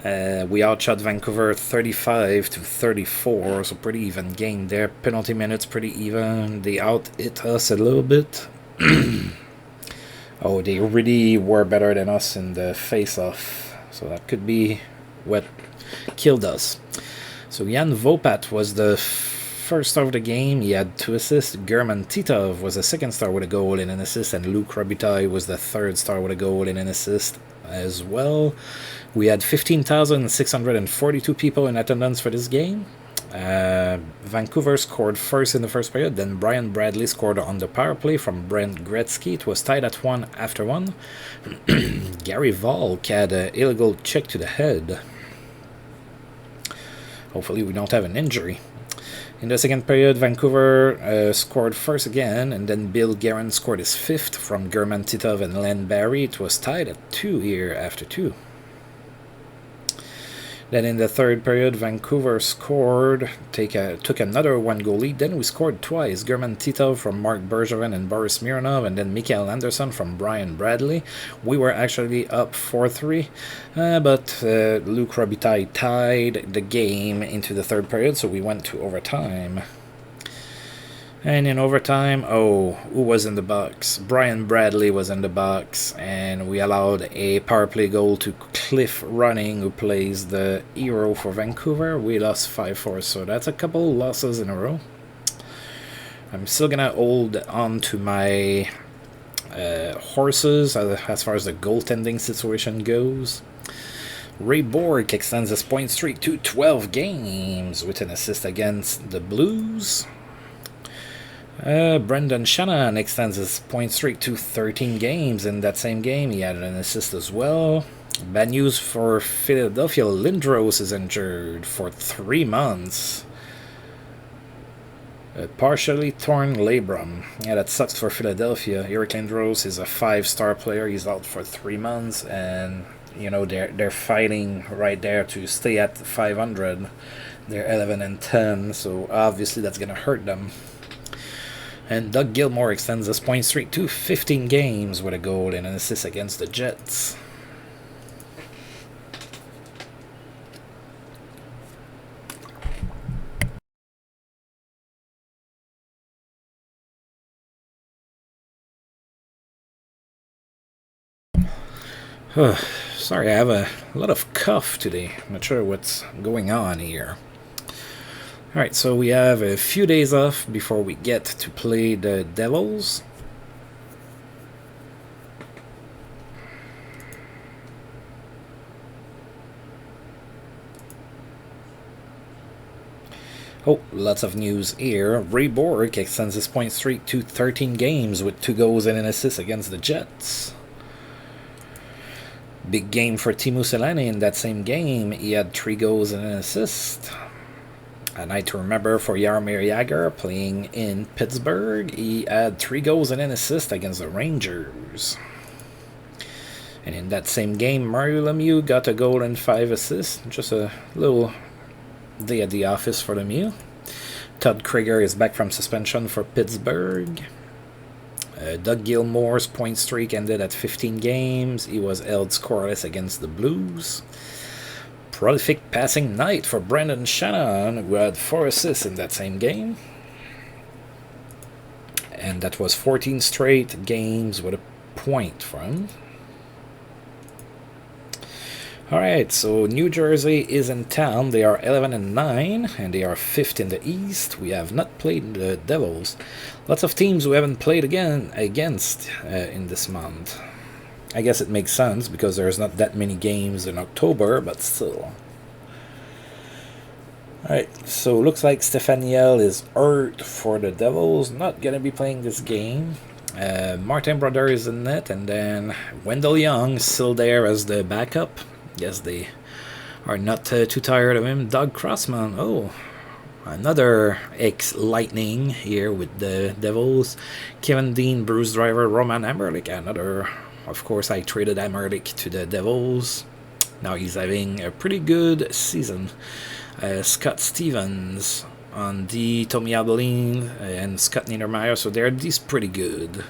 We outshot Vancouver 35-34, so pretty even game there. Penalty minutes pretty even. They out-hit us a little bit. Oh, they really were better than us in the face-off, so that could be what killed us. So Jan Vopat was the first star of the game. He had 2 assists. German Titov was the second star with a goal and an assist, and Luke Robitaille was the third star with a goal and an assist as well. We had 15,642 people in attendance for this game. Vancouver scored first in the first period, then Brian Bradley scored on the power play from Brent Gretzky. It was tied at 1 after 1. Gary Volk had an illegal check to the head. Hopefully we don't have an injury. In the second period, Vancouver scored first again, and then Bill Guerin scored his 5th from German Titov and Len Barry. It was tied at 2 here after 2. Then in the third period, Vancouver scored, took another 1-goal lead. Then we scored twice. German Titov from Mark Bergevin and Boris Mironov, and then Mikael Anderson from Brian Bradley. We were actually up 4-3, but Luke Robitaille tied the game into the third period, so we went to overtime. And in overtime, who was in the box? Brian Bradley was in the box, and we allowed a power play goal to Cliff Running, who plays the hero for Vancouver. We lost 5-4, so that's a couple losses in a row. I'm still going to hold on to my horses as far as the goaltending situation goes. Ray Bork extends his point streak to 12 games with an assist against the Blues. Brendan Shannon extends his point streak to 13 games. In that same game, he had an assist as well. Bad news for Philadelphia. Lindros is injured for 3 months. A partially torn labrum. Yeah, that sucks for Philadelphia. Eric Lindros is a 5-star player. He's out for 3 months, and you know they're fighting right there to stay at 500. They're 11-10, so obviously that's gonna hurt them. And Doug Gilmour extends his point streak to 15 games with a goal and an assist against the Jets. Sorry, I have a lot of cough today. I'm not sure what's going on here. Alright, so we have a few days off before we get to play the Devils. Oh, lots of news here. Ray Bork extends his point streak to 13 games with 2 goals and an assist against the Jets. Big game for Teemu Selanne in that same game. He had 3 goals and an assist. A night to remember for Jaromir Jagr playing in Pittsburgh. He had 3 goals and an assist against the Rangers. And in that same game, Mario Lemieux got a goal and 5 assists. Just a little day at the office for Lemieux. Todd Krieger is back from suspension for Pittsburgh. Doug Gilmore's point streak ended at 15 games. He was held scoreless against the Blues. Prolific passing night for Brendan Shannon, who had 4 assists in that same game. And that was 14 straight games with a point for him. Alright, so New Jersey is in town. They are 11-9, and they are 5th in the East. We have not played the Devils. Lots of teams we haven't played against in this month. I guess it makes sense, because there's not that many games in October, but still. Alright, so looks like Stephaniel is hurt for the Devils. Not going to be playing this game. Martin Brodeur is in net, and then Wendell Young is still there as the backup. Guess they are not too tired of him. Doug Crossman, oh, another ex-Lightning here with the Devils. Kevin Dean, Bruce Driver, Roman Amerlik, another. Of course, I traded Amerlik to the Devils. Now he's having a pretty good season. Scott Stevens on D, Tommy Abilene, and Scott Niedermeyer, so these pretty good.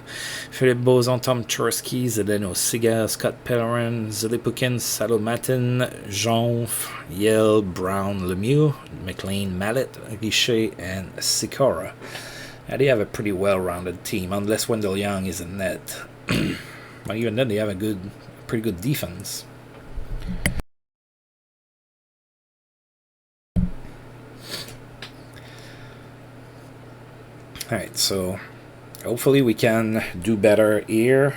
Philippe Bozon, Tom Chorsky, Zdeno Siga, Scott Pellerin, Zilipukin, Saddle Matin, Jonf, Yale, Brown, Lemieux, McLean, Mallet, Guichet, and Sikora. They have a pretty well-rounded team, unless Wendell Young is in net. But even then, they have a pretty good defense. Alright, so hopefully we can do better here.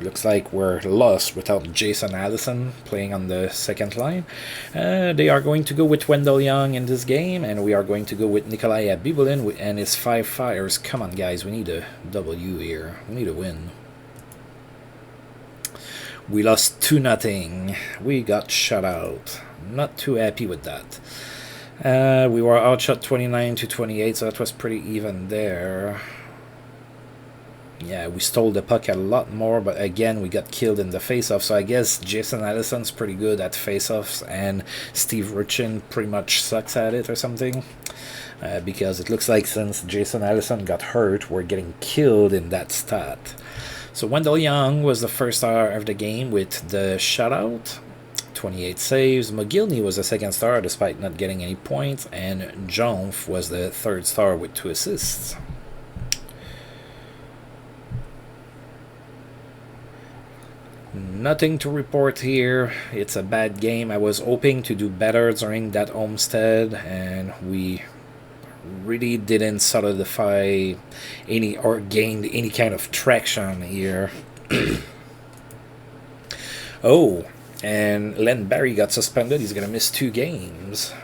Looks like we're lost without Jason Allison playing on the second line. They are going to go with Wendell Young in this game, and we are going to go with Nikolai Abibulin and his 5 fires. Come on, guys, we need a W here. We need a win. We lost 2-0. We got shut out. Not too happy with that. We were outshot 29-28, so that was pretty even there. Yeah, we stole the puck a lot more, but again, we got killed in the faceoff. So I guess Jason Allison's pretty good at faceoffs, and Steve Ruchin pretty much sucks at it or something. Because it looks like since Jason Allison got hurt, we're getting killed in that stat. So Wendell Young was the first star of the game with the shutout. 28 saves. McGillney was the second star despite not getting any points, and Jonf was the third star with 2 assists. Nothing to report here. It's a bad game. I was hoping to do better during that Homestead, and we really didn't solidify any or gained any kind of traction here. Oh, and Len Barry got suspended. He's going to miss 2 games.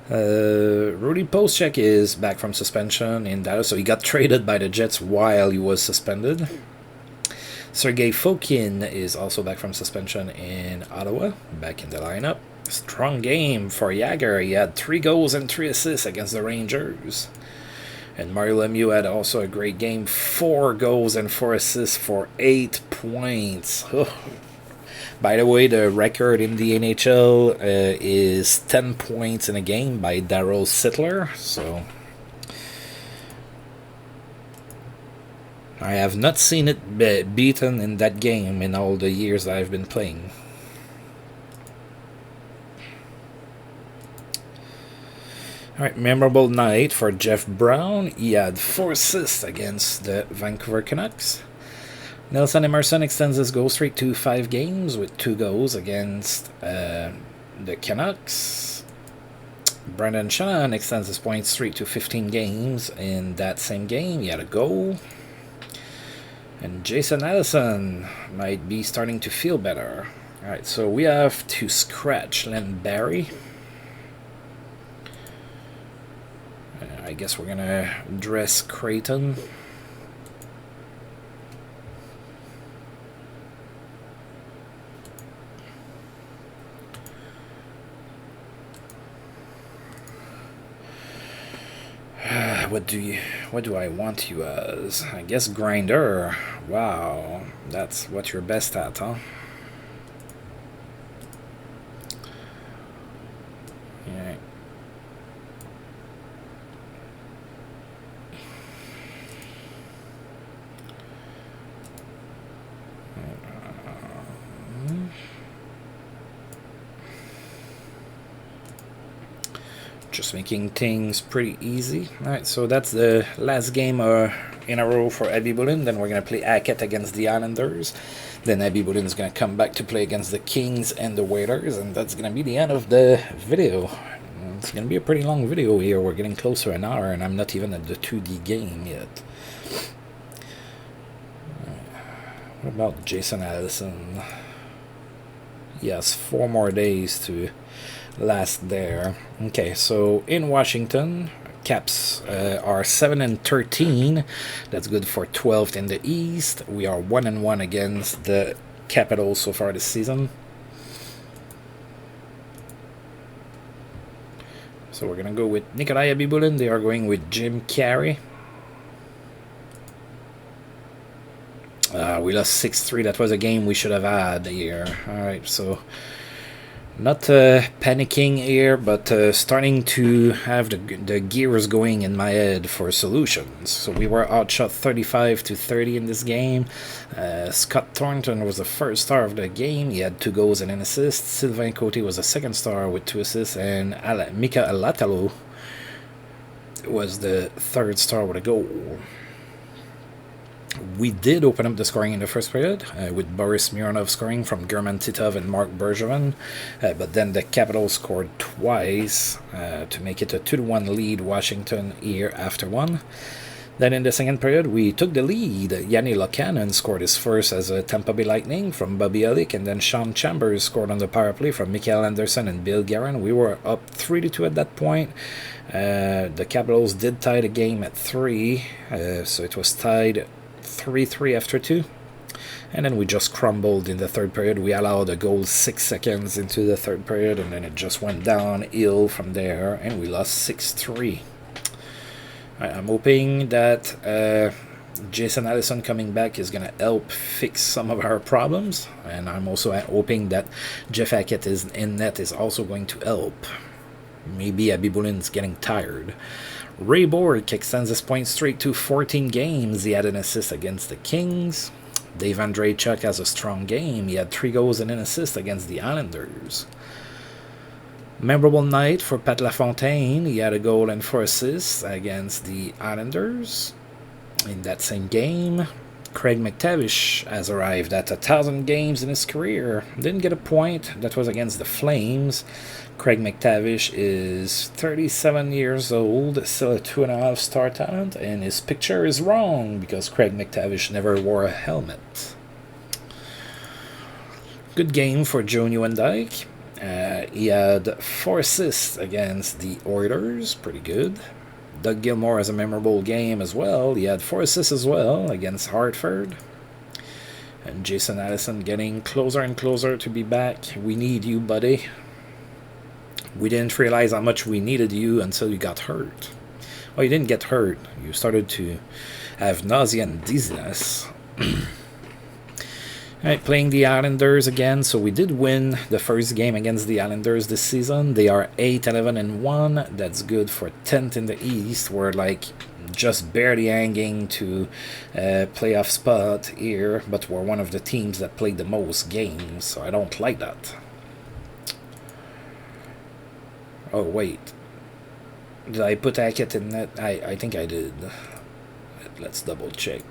Rudy Postchek is back from suspension in Dallas, so he got traded by the Jets while he was suspended. Sergei Fokin is also back from suspension in Ottawa, back in the lineup. Strong game for Jagger. He had 3 goals and 3 assists against the Rangers. And Mario Lemieux had also a great game. 4 goals and 4 assists for 8 points. Oh. By the way, the record in the NHL is 10 points in a game by Darryl Sittler. So I have not seen it beaten in that game in all the years I've been playing. Alright, memorable night for Jeff Brown. He had 4 assists against the Vancouver Canucks. Nelson Emerson extends his goal streak to 5 games with 2 goals against the Canucks. Brendan Shannon extends his point streak to 15 games in that same game. He had a goal. And Jason Allison might be starting to feel better. Alright, so we have to scratch Len Barry. I guess we're going to dress Creighton. What do I want you as? I guess Grinder Wow, that's what you're best at, huh? Yeah. Just making things pretty easy. Alright, so that's the last game in a row for Abby Bullen. Then we're going to play Hackett against the Islanders. Then Abby Bullen is going to come back to play against the Kings and the Whalers. And that's going to be the end of the video. It's going to be a pretty long video here. We're getting close to an hour, and I'm not even at the 2D game yet. What about Jason Allison? He has 4 more days to last there. Okay, so in Washington, Caps are 7-13. That's good for 12th in the East. We are 1-1 against the Capitals so far this season. So we're gonna go with Nikolai Abibulin. They are going with Jim Carey. We lost 6-3. That was a game we should have had here. Alright, so not panicking here, but starting to have the gears going in my head for solutions. So we were outshot 35-30 in this game. Scott Thornton was the first star of the game. He had 2 goals and an assist. Sylvain Cote was the second star with 2 assists, and Mika Alatalo was the third star with a goal. We did open up the scoring in the first period with Boris Mironov scoring from German Titov and Mark Bergevin, but then the Capitals scored twice to make it a 2-1 lead Washington here after 1. Then in the second period, we took the lead. Yanni Locanen scored his first as a Tampa Bay Lightning from Bobby Elick, and then Sean Chambers scored on the power play from Mikael Anderson and Bill Guerin. We were up 3-2 at that point. The Capitals did tie the game at 3, so it was tied 3-3 after 2, and then we just crumbled in the third period. We allowed a goal 6 seconds into the third period, and then it just went downhill from there, and we lost 6-3. I'm hoping that Jason Allison coming back is going to help fix some of our problems, and I'm also hoping that Jeff Hackett is in net is also going to help. Maybe Abibulin's getting tired. Ray Bork extends his point streak to 14 games. He had an assist against the Kings. Dave Andreychuk has a strong game. He had 3 goals and an assist against the Islanders. Memorable night for Pat LaFontaine. He had a goal and 4 assists against the Islanders. In that same game, Craig McTavish has arrived at 1,000 games in his career. Didn't get a point. That was against the Flames. Craig McTavish is 37 years old, still a 2.5 star talent, and his picture is wrong because Craig McTavish never wore a helmet. Good game for Joe Nieuwendyk. He had 4 assists against the Oilers, pretty good. Doug Gilmour has a memorable game as well. He had 4 assists as well against Hartford. And Jason Allison getting closer and closer to be back. We need you, buddy. We didn't realize how much we needed you until you got hurt. Well, you didn't get hurt. You started to have nausea and dizziness. Alright, playing the Islanders again. So we did win the first game against the Islanders this season. They are 8-11-1. That's good for 10th in the East. We're like just barely hanging to playoff spot here, but we're one of the teams that played the most games, so I don't like that. Oh, wait. Did I put Hackett in net? I think I did. Let's double check.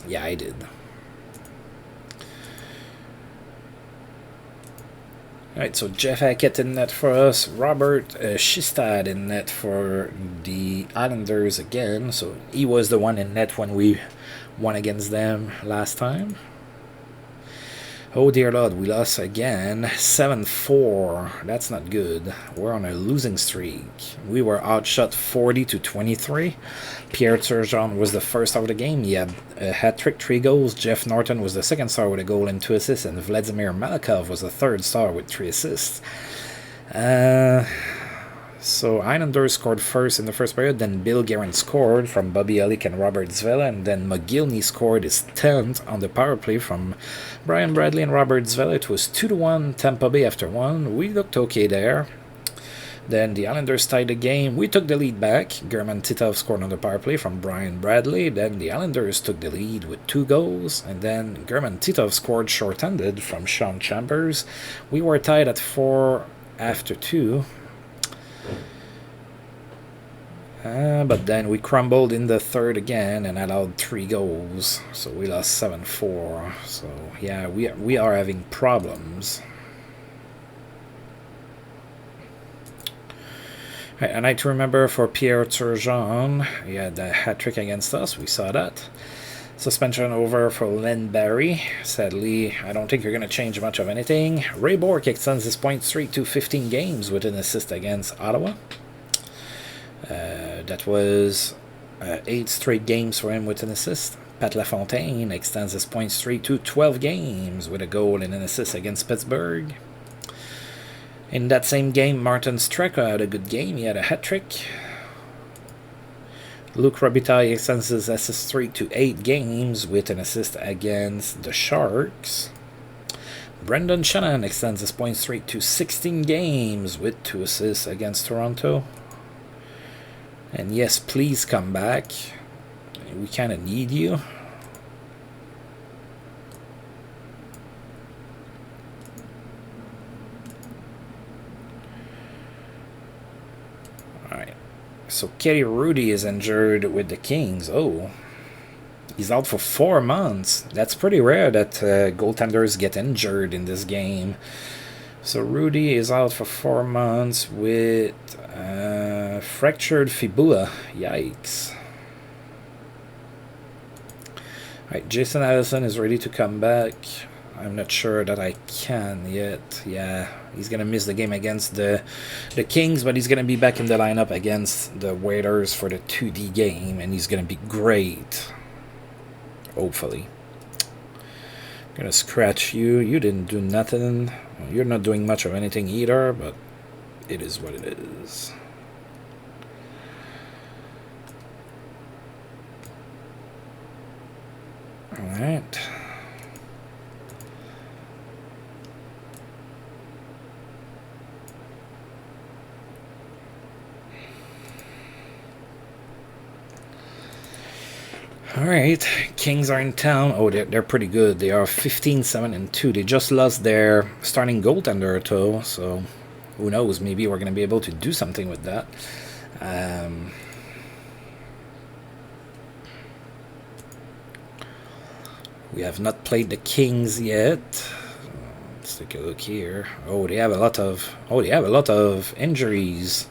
Yeah, I did. Alright, so Jeff Hackett in net for us. Robert Shistad in net for the Islanders again. So he was the one in net when we won against them last time. Oh dear Lord, we lost again. 7-4. That's not good. We're on a losing streak. We were outshot 40-23. Pierre Turgeon was the first star of the game. He had a hat-trick, 3 goals. Jeff Norton was the second star with a goal and 2 assists. And Vladimir Malakov was the third star with 3 assists. So Islanders scored first in the first period, then Bill Guerin scored from Bobby Elick and Robert Zvela, and then McGillney scored his 10th on the power play from Brian Bradley and Robert Zvela. It was 2-1 Tampa Bay after one. We looked okay there. Then the Islanders tied the game. We took the lead back. German Titov scored on the power play from Brian Bradley. Then the Islanders took the lead with 2 goals. And then German Titov scored short-handed from Sean Chambers. We were tied at 4 after 2. But then we crumbled in the third again and allowed 3 goals. So we lost 7-4. So yeah, we are having problems. And I remember for Pierre Turgeon, he had a hat-trick against us. We saw that. Suspension over for Len Barry. Sadly, I don't think you're going to change much of anything. Ray Bourque extends his point streak to 15 games with an assist against Ottawa. That was 8 straight games for him with an assist. Pat LaFontaine extends his point streak to 12 games with a goal and an assist against Pittsburgh. In that same game, Martin Straka had a good game. He had a hat-trick. Luc Robitaille extends his assist streak to 8 games with an assist against the Sharks. Brendan Shannon extends his point streak to 16 games with 2 assists against Toronto. And yes, please come back. We kind of need you. Alright. So Kelly Rudy is injured with the Kings. Oh. He's out for 4 months. That's pretty rare that goaltenders get injured in this game. So Rudy is out for 4 months with fractured fibula. Yikes. Alright, Jason Allison is ready to come back. I'm not sure that I can yet. Yeah, he's going to miss the game against the Kings, but he's going to be back in the lineup against the Waiters for the 2D game, and he's going to be great. Hopefully. I'm going to scratch you. You didn't do nothing. You're not doing much of anything either, but it is what it is. Alright. Alright, Kings are in town. Oh, they're pretty good. They are 15-7-2. They just lost their starting goaltender, though, so who knows? Maybe we're going to be able to do something with that. We have not played the Kings yet. Let's take a look here. Oh, they have a lot of injuries.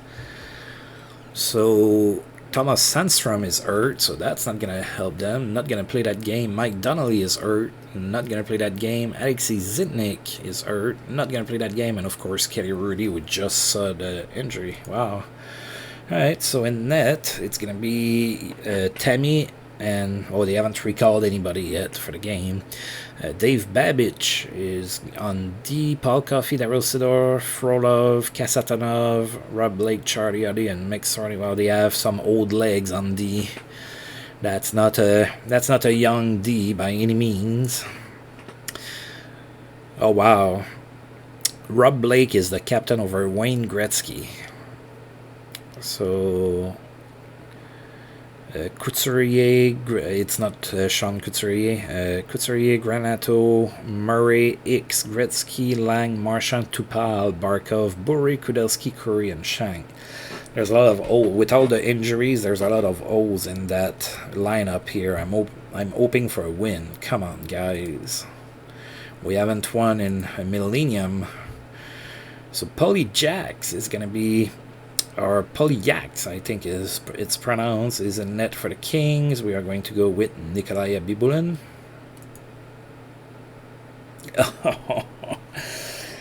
So Thomas Sandstrom is hurt, so that's not going to help them. Not going to play that game. Mike Donnelly is hurt. Not going to play that game. Alexei Zitnik is hurt. Not going to play that game. And, of course, Kelly Rudy, we just saw the injury. Wow. All right, so in net, it's going to be Tammy and, oh, they haven't recalled anybody yet for the game. Dave Babich is on D. Paul Coffey, Daryl Sidor, Frolov, Kasatonov, Rob Blake, Charlie Uddy, and Mick Sardi. Well, they have some old legs on D. That's not a young D by any means. Oh, wow. Rob Blake is the captain over Wayne Gretzky. So Couturier, it's not Sean Couturier. Couturier, Granato, Murray, Hicks, Gretzky, Lang, Marchand, Tupal, Barkov, Burry, Kudelski, Curry, and Shank. There's a lot of holes. With all the injuries, there's a lot of holes in that lineup here. I'm hoping for a win. Come on, guys. We haven't won in a millennium. So Paulie Jacks is going to be, or Polyax, I think it's pronounced, is in net for the Kings. We are going to go with Nikolai Bibulin.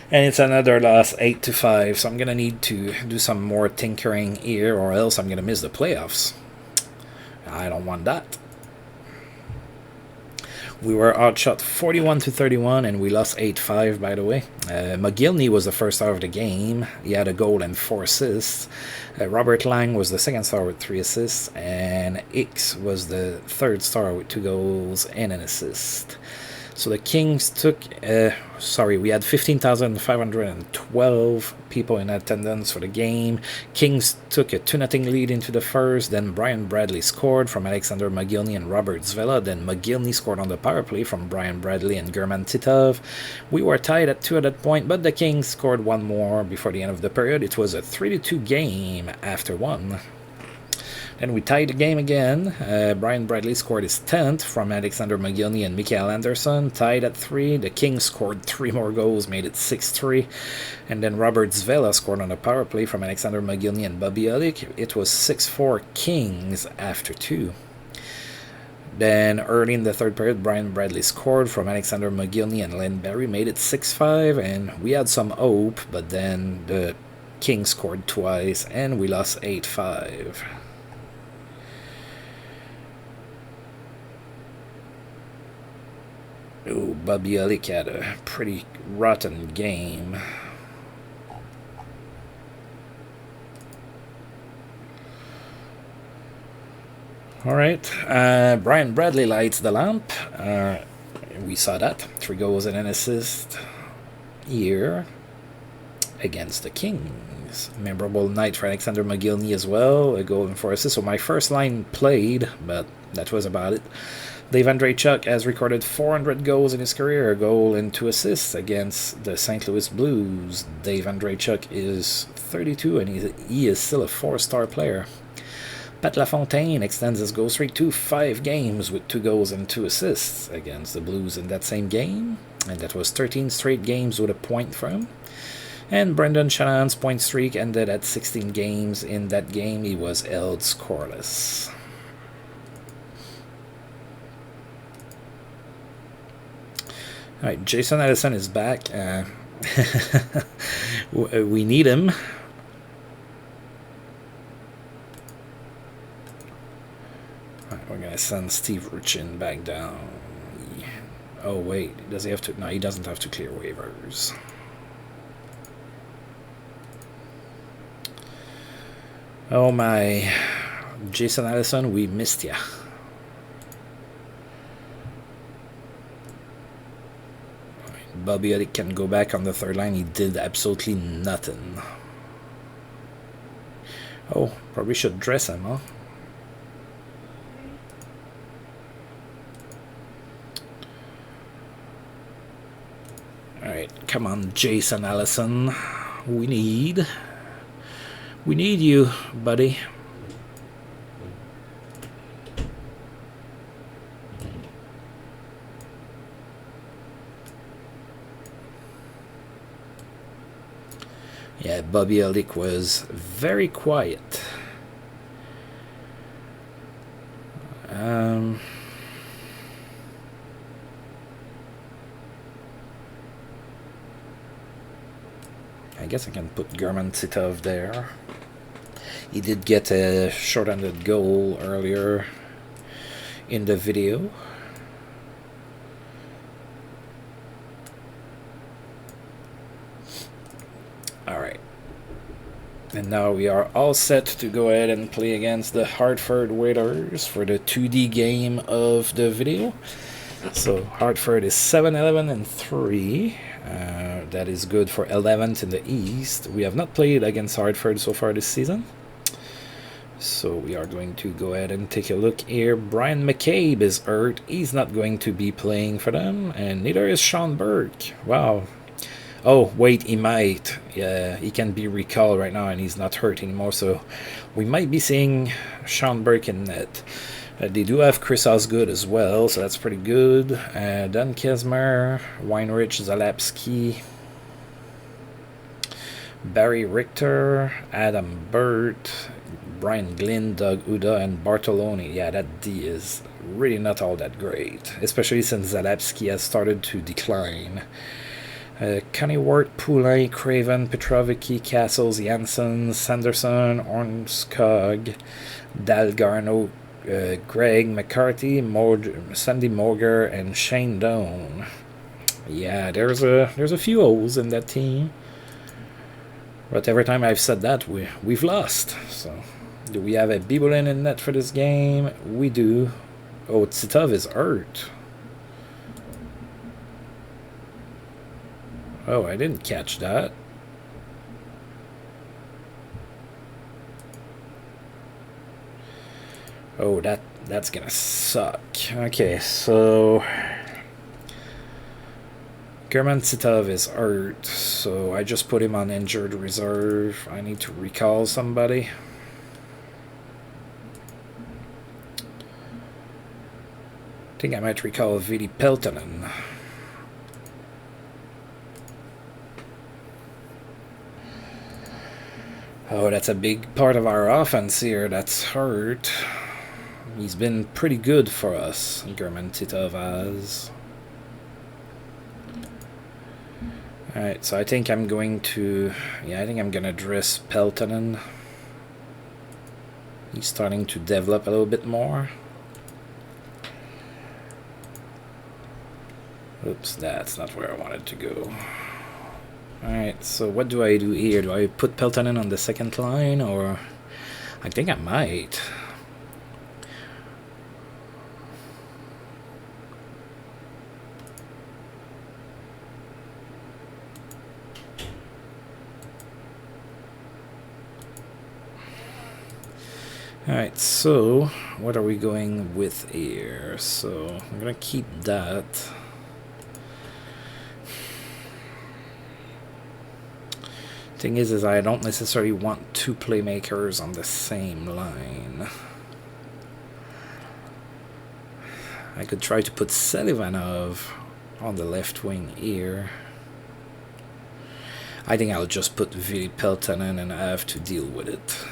And it's another loss, 8-5. So I'm going to need to do some more tinkering here, or else I'm going to miss the playoffs. I don't want that. We were outshot 41-31, and we lost 8-5, by the way. McGillney was the first star of the game. He had a goal and 4 assists. Robert Lang was the second star with 3 assists, and Hicks was the third star with 2 goals and an assist. So the Kings took, we had 15,512 people in attendance for the game. Kings took a 2-0 lead into the first. Then Brian Bradley scored from Alexander McGillney and Robert Zvela. Then McGillney scored on the power play from Brian Bradley and German Titov. We were tied at 2 at that point, but the Kings scored 1 more before the end of the period. It was a 3-2 game after 1. Then we tied the game again. Brian Bradley scored his 10th from Alexander McGillney and Mikael Anderson, tied at 3. The Kings scored 3 more goals, made it 6-3. And then Robert Zvela scored on a power play from Alexander McGillney and Bobby Olik. It was 6-4 Kings after 2. Then early in the third period, Brian Bradley scored from Alexander McGillney and Len Barry, made it 6-5. And we had some hope, but then the Kings scored twice and we lost 8-5. Oh, Bobby Olik had a pretty rotten game. Alright, Brian Bradley lights the lamp. We saw that. 3 goals and an assist here against the Kings. Memorable night for Alexander McGillney as well. A goal and 4 assists. So my first line played, but that was about it. Dave Andreychuk has recorded 400 goals in his career, a goal and 2 assists against the St. Louis Blues. Dave Andreychuk is 32 and he is still a 4-star player. Pat LaFontaine extends his goal streak to 5 games with 2 goals and 2 assists against the Blues in that same game. And that was 13 straight games with a point for him. And Brendan Shanahan's point streak ended at 16 games. In that game, he was held scoreless. Alright, Jason Allison is back. We need him. Alright, we're going to send Steve Ruchin back down. Oh, wait. Does he have to? No, he doesn't have to clear waivers. Oh, my. Jason Allison, we missed ya. Bobby Olik can go back on the third line. He did absolutely nothing. Oh, probably should dress him, huh? Alright, come on, Jason Allison. We need you, buddy. Yeah, Bobby Olik was very quiet. I guess I can put German Titov there. He did get a short-handed goal earlier in the video. Alright. And now we are all set to go ahead and play against the Hartford Whalers for the 2D game of the video. So Hartford is 7-11-3. That is good for 11th in the East. We have not played against Hartford so far this season. So we are going to go ahead and take a look here. Brian McCabe is hurt. He's not going to be playing for them. And neither is Sean Burke. Wow. Oh, wait, he might. Yeah, he can be recalled right now and he's not hurt anymore. So we might be seeing Sean Burke in net. They do have Chris Osgood as well, so that's pretty good. Dan Kesmer, Weinrich, Zalapski, Barry Richter, Adam Burt, Brian Glynn, Doug Uda, and Bartoloni. Yeah, that D is really not all that great, especially since Zalapski has started to decline. Connie Wart, Poulain, Craven, Petrovicki, Castles, Janssen, Sanderson, Ornskog, Dalgarno, Greg McCarthy, Sandy Morger, and Shane Doan. Yeah, there's a few O's in that team. But every time I've said that, we've lost. So, do we have a Bibulin in net for this game? We do. Oh, Titov is hurt. Oh, I didn't catch that. Oh, that's gonna suck. Okay, so German Titov is hurt, so I just put him on injured reserve. I need to recall somebody. I think I might recall Vili Peltonen. Oh, that's a big part of our offense here that's hurt. He's been pretty good for us, German Titov has. Alright, so I think I'm going to... Yeah, I think I'm going to dress Peltonen. He's starting to develop a little bit more. Oops, that's not where I wanted to go. Alright, so what do I do here? Do I put Peltonen on the second line, or... I think I might. Alright, so what are we going with here? So I'm gonna keep that. Thing is I don't necessarily want two playmakers on the same line. I could try to put Selivanov on the left wing here. I think I'll just put Vili Peltonen and I have to deal with it.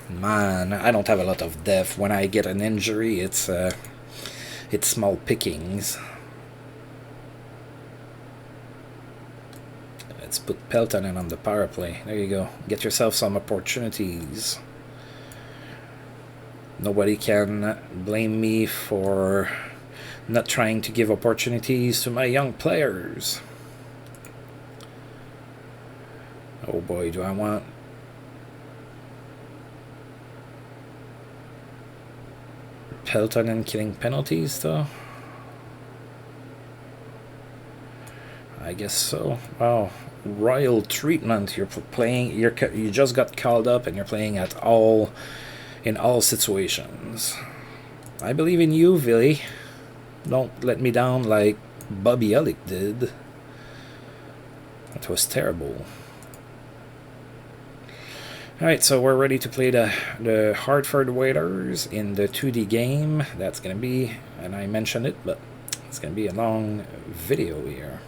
Man, I don't have a lot of depth. When I get an injury, it's small pickings. Let's put Peltonen on the power play. There you go. Get yourself some opportunities. Nobody can blame me for not trying to give opportunities to my young players. Oh boy, do I want... Peltonen killing penalties, though? I guess so. Oh, royal treatment. You're playing. You just got called up, and you're playing in all situations. I believe in you, Vili. Don't let me down like Bobby Ellick did. That was terrible. Alright, so we're ready to play the Hartford Whalers in the 2D game. That's going to be, and I mentioned it, but it's going to be a long video here.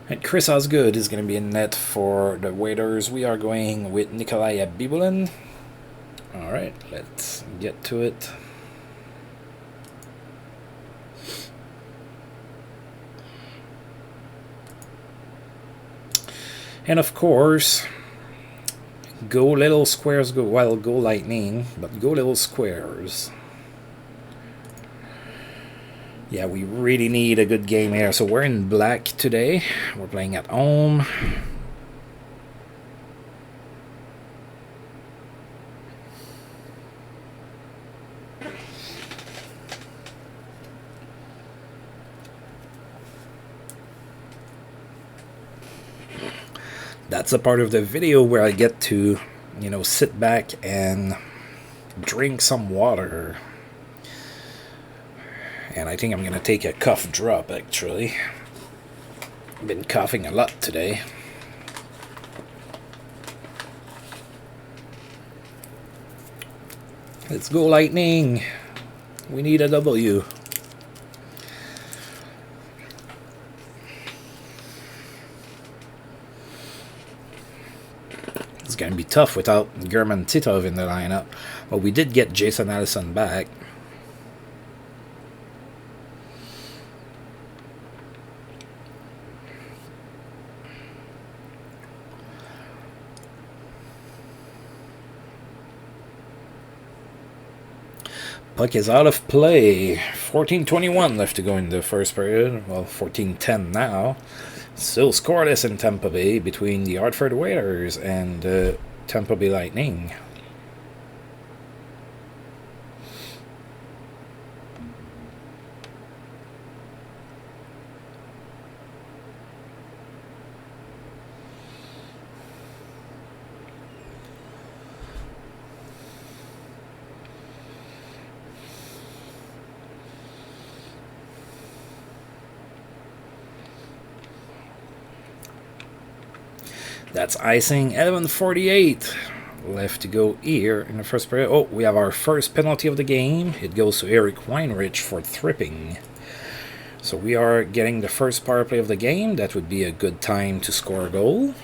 And Chris Osgood is going to be in net for the Whalers. We are going with Nikolai Bibulin. Alright, let's get to it. And of course... Go little squares, go lightning, but go little squares. Yeah, we really need a good game here. So we're in black today. We're playing at home. That's a part of the video where I get to, you know, sit back and drink some water. And I think I'm going to take a cough drop, actually. I've been coughing a lot today. Let's go, Lightning. We need a W. It's going to be tough without German Titov in the lineup. But we did get Jason Allison back. Puck is out of play. 14:21 left to go in the first period. Well, 14:10 now. Still scoreless in Tampa Bay between the Hartford Whalers and Tampa Bay Lightning. That's icing. 11:48 left to go here in the first period. Oh, we have our first penalty of the game. It goes to Eric Weinrich for tripping. So we are getting the first power play of the game. That would be a good time to score a goal.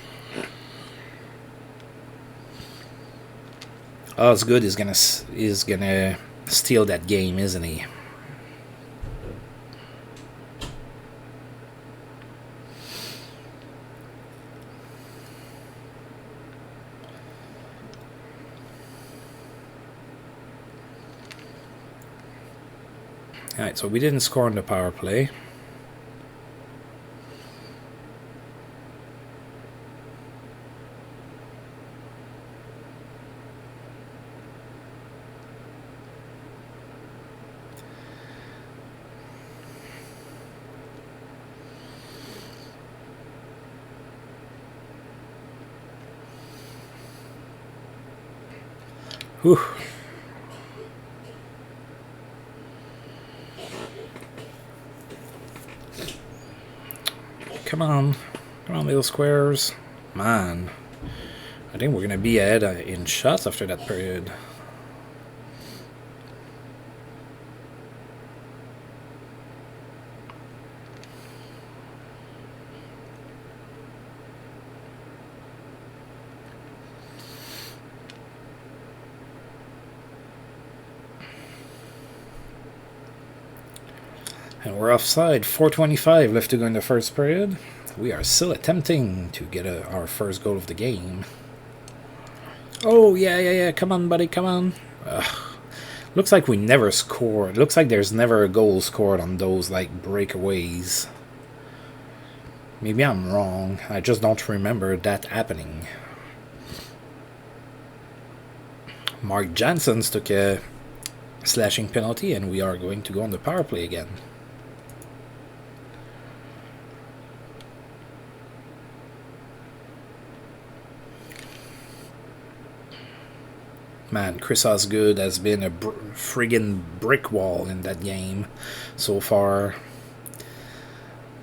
Osgood is gonna steal that game, isn't he? Alright, so we didn't score on the power play. Whew. Come on, little squares. Man, I think we're going to be ahead in shots after that period. And we're offside. 4:25 left to go in the first period. We are still attempting to get our first goal of the game. Oh, yeah. Come on, buddy, come on. Ugh. Looks like we never scored. Looks like there's never a goal scored on those, like, breakaways. Maybe I'm wrong. I just don't remember that happening. Mark Janssens took a slashing penalty, and we are going to go on the power play again. Man, Chris Osgood has been a friggin' brick wall in that game so far.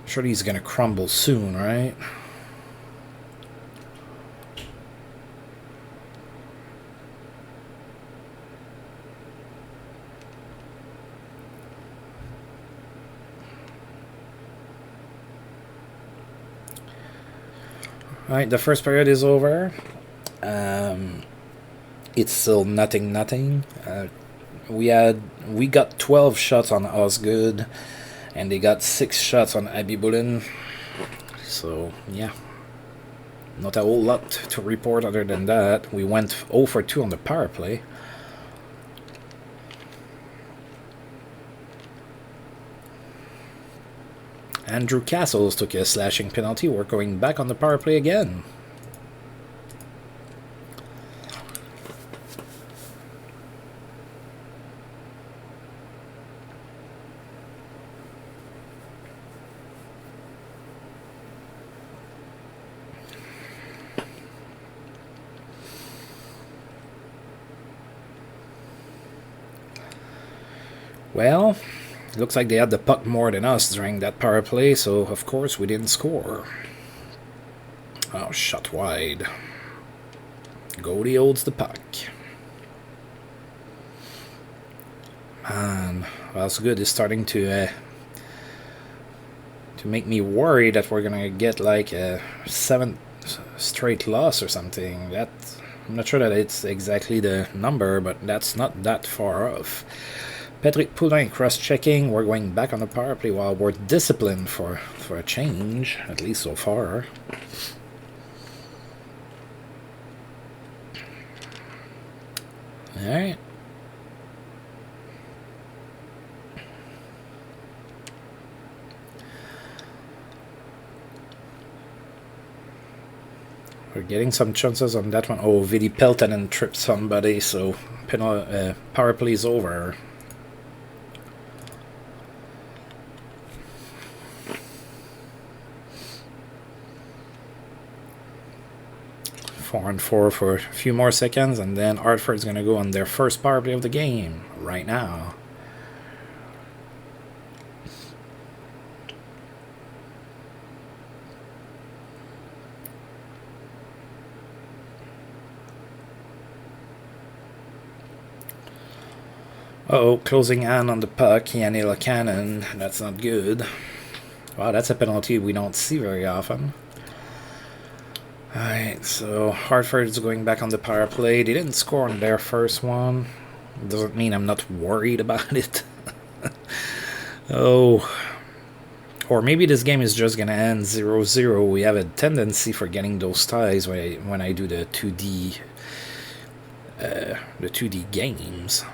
Surely he's gonna crumble soon, right? Alright, the first period is over. It's still nothing. We got 12 shots on Osgood, and they got 6 shots on Abibulin. So yeah, not a whole lot to report other than that. We went 0 for 2 on the power play. Andrew Castles took a slashing penalty. We're going back on the power play again. Well, looks like they had the puck more than us during that power play, so of course we didn't score. Oh, shot wide. Goldie holds the puck. Man, Osgood is starting to make me worry that we're gonna get like a 7th straight loss or something. I'm not sure that it's exactly the number, but that's not that far off. Patrick Poulin cross-checking. We're going back on the power play while we're disciplined for a change, at least so far. Alright. We're getting some chances on that one. Oh, Vidi Peltonen tripped somebody, so power play's over. Four on four for a few more seconds, and then Hartford's going to go on their first power play of the game right now. Uh-oh, closing hand on the puck, Yanni Cannon. That's not good. Wow, that's a penalty we don't see very often. Alright, so Hartford's going back on the power play. They didn't score on their first one. Doesn't mean I'm not worried about it. Oh. Or maybe this game is just going to end 0-0. We have a tendency for getting those ties when I do the 2D games.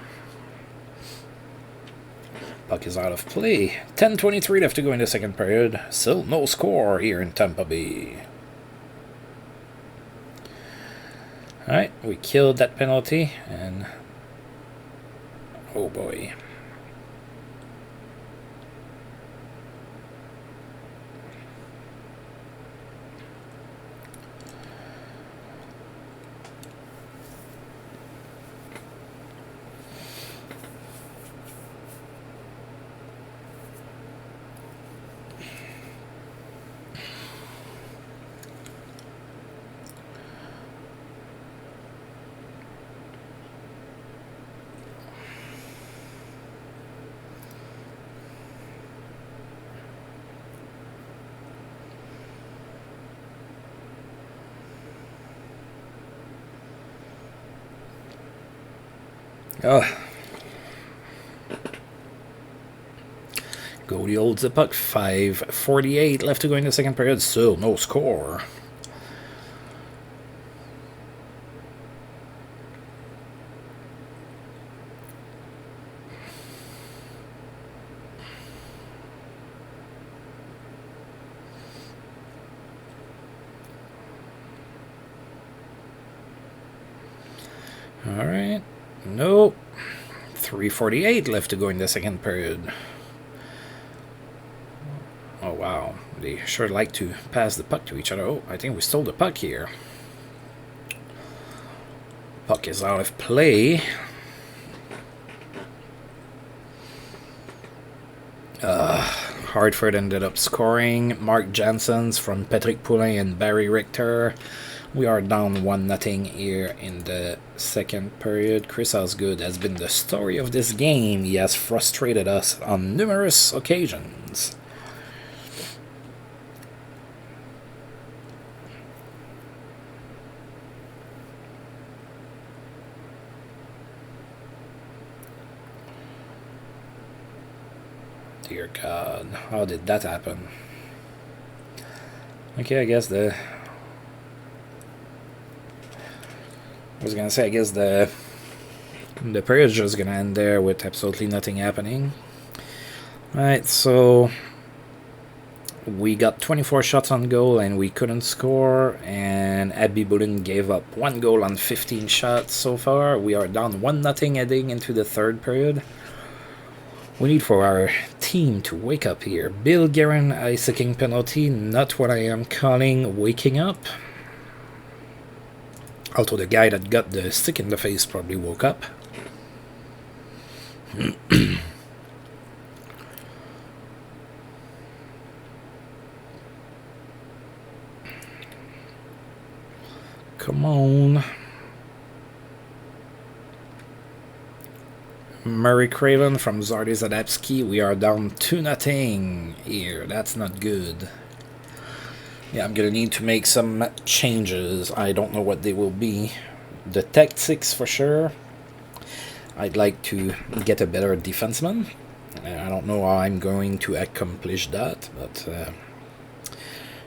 Puck is out of play. 10:23 left to go in the second period. Still no score here in Tampa Bay. Alright, we killed that penalty, and oh boy. Oh. Goalie holds the puck. 5:48 left to go in the second period. Still no score. Alright. Nope. 3:48 left to go in the second period. Oh wow, they sure like to pass the puck to each other. Oh, I think we stole the puck here. Puck is out of play. Hartford ended up scoring. Mark Janssens from Patrick Poulin and Barry Richter. We are down 1-0 here in the second period. Chris Osgood has been the story of this game. He has frustrated us on numerous occasions. Dear God, how did that happen? Okay, I guess I was gonna say, I guess the period's just gonna end there with absolutely nothing happening. Alright, so we got 24 shots on goal and we couldn't score, and Abby Bullen gave up 1 goal on 15 shots so far. We are down 1-0 heading into the third period. We need for our team to wake up here. Bill Guerin icing penalty, not what I am calling waking up. Although the guy that got the stick in the face probably woke up. Come on. Murray Craven from Zardy Zadapski. We are down 2-0 here. That's not good. Yeah, I'm going to need to make some changes. I don't know what they will be. The tactics for sure. I'd like to get a better defenseman. I don't know how I'm going to accomplish that, but...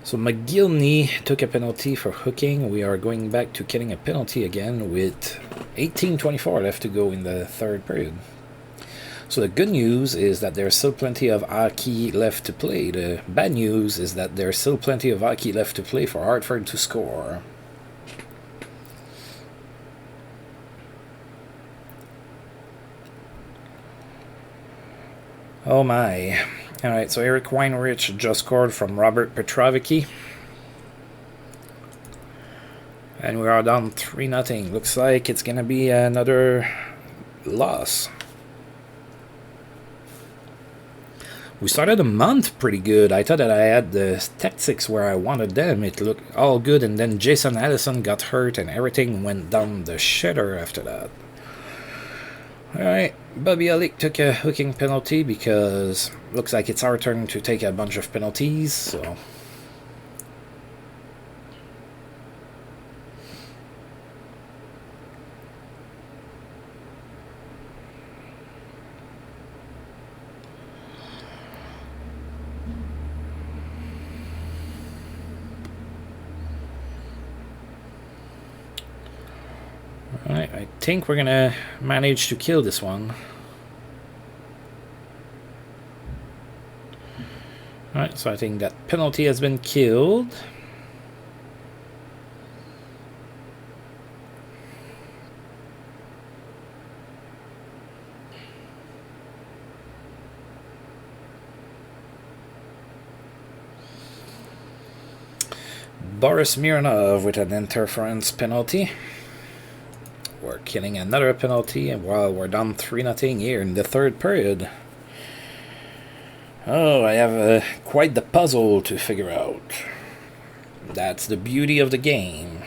So McGillney took a penalty for hooking. We are going back to getting a penalty again with 18:24 left to go in the third period. So the good news is that there's still plenty of hockey left to play. The bad news is that there's still plenty of hockey left to play for Hartford to score. Oh my. Alright, so Eric Weinrich just scored from Robert Petrovicki. And we are down 3-0. Looks like it's going to be another loss. We started the month pretty good. I thought that I had the tactics where I wanted them. It looked all good, and then Jason Allison got hurt and everything went down the shitter after that. Alright, Bobby Alec took a hooking penalty because looks like it's our turn to take a bunch of penalties, so... Alright, I think we're gonna manage to kill this one. Alright, so I think that penalty has been killed. Boris Mironov with an interference penalty. We're killing another penalty, and while we're down 3-0 here in the third period. Oh, I have quite the puzzle to figure out. That's the beauty of the game.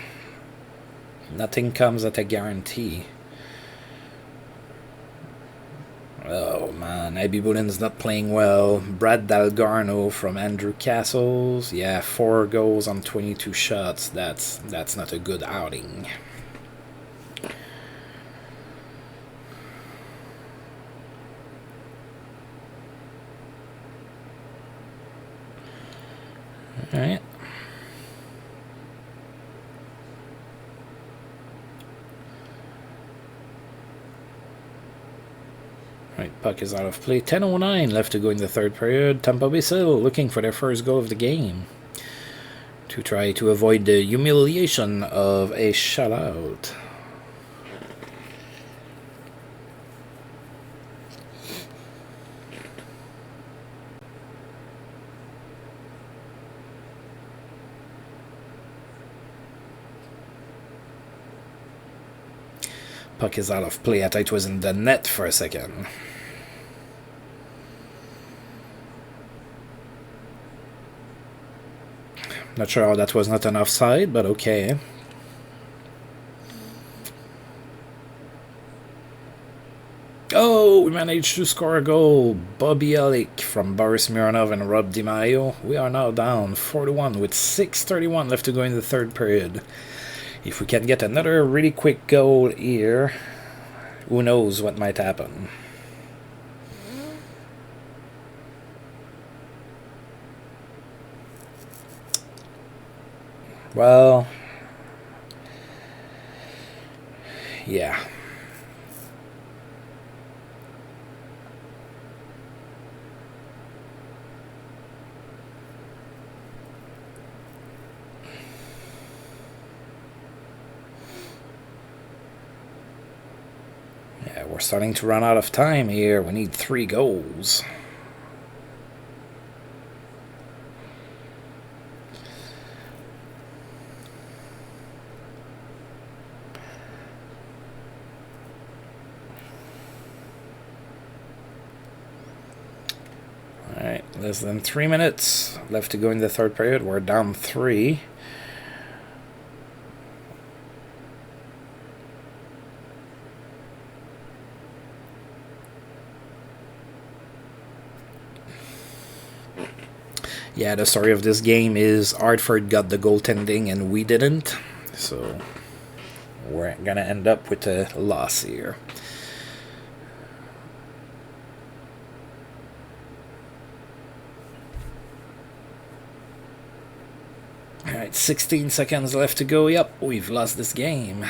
Nothing comes at a guarantee. Oh man, Abby Boolin's not playing well. Brad Dalgarno from Andrew Castles. Yeah, 4 goals on 22 shots. That's not a good outing. Alright. Right, puck is out of play. 10:09 left to go in the third period. Tampa Bay still looking for their first goal of the game to try to avoid the humiliation of a shutout. Puck is out of play. I thought it was in the net for a second. Not sure how that was not an offside, but okay. Oh, we managed to score a goal. Bobby Alec from Boris Mironov and Rob DiMaio. We are now down 4-1 with 6:31 left to go in the third period. If we can get another really quick goal here, who knows what might happen. Well, yeah. Yeah, we're starting to run out of time here. We need 3 goals. Alright, less than 3 minutes left to go in the third period. We're down 3. Yeah, the story of this game is Hartford got the goaltending and we didn't. So we're gonna end up with a loss here. Alright, 16 seconds left to go. Yep, we've lost this game.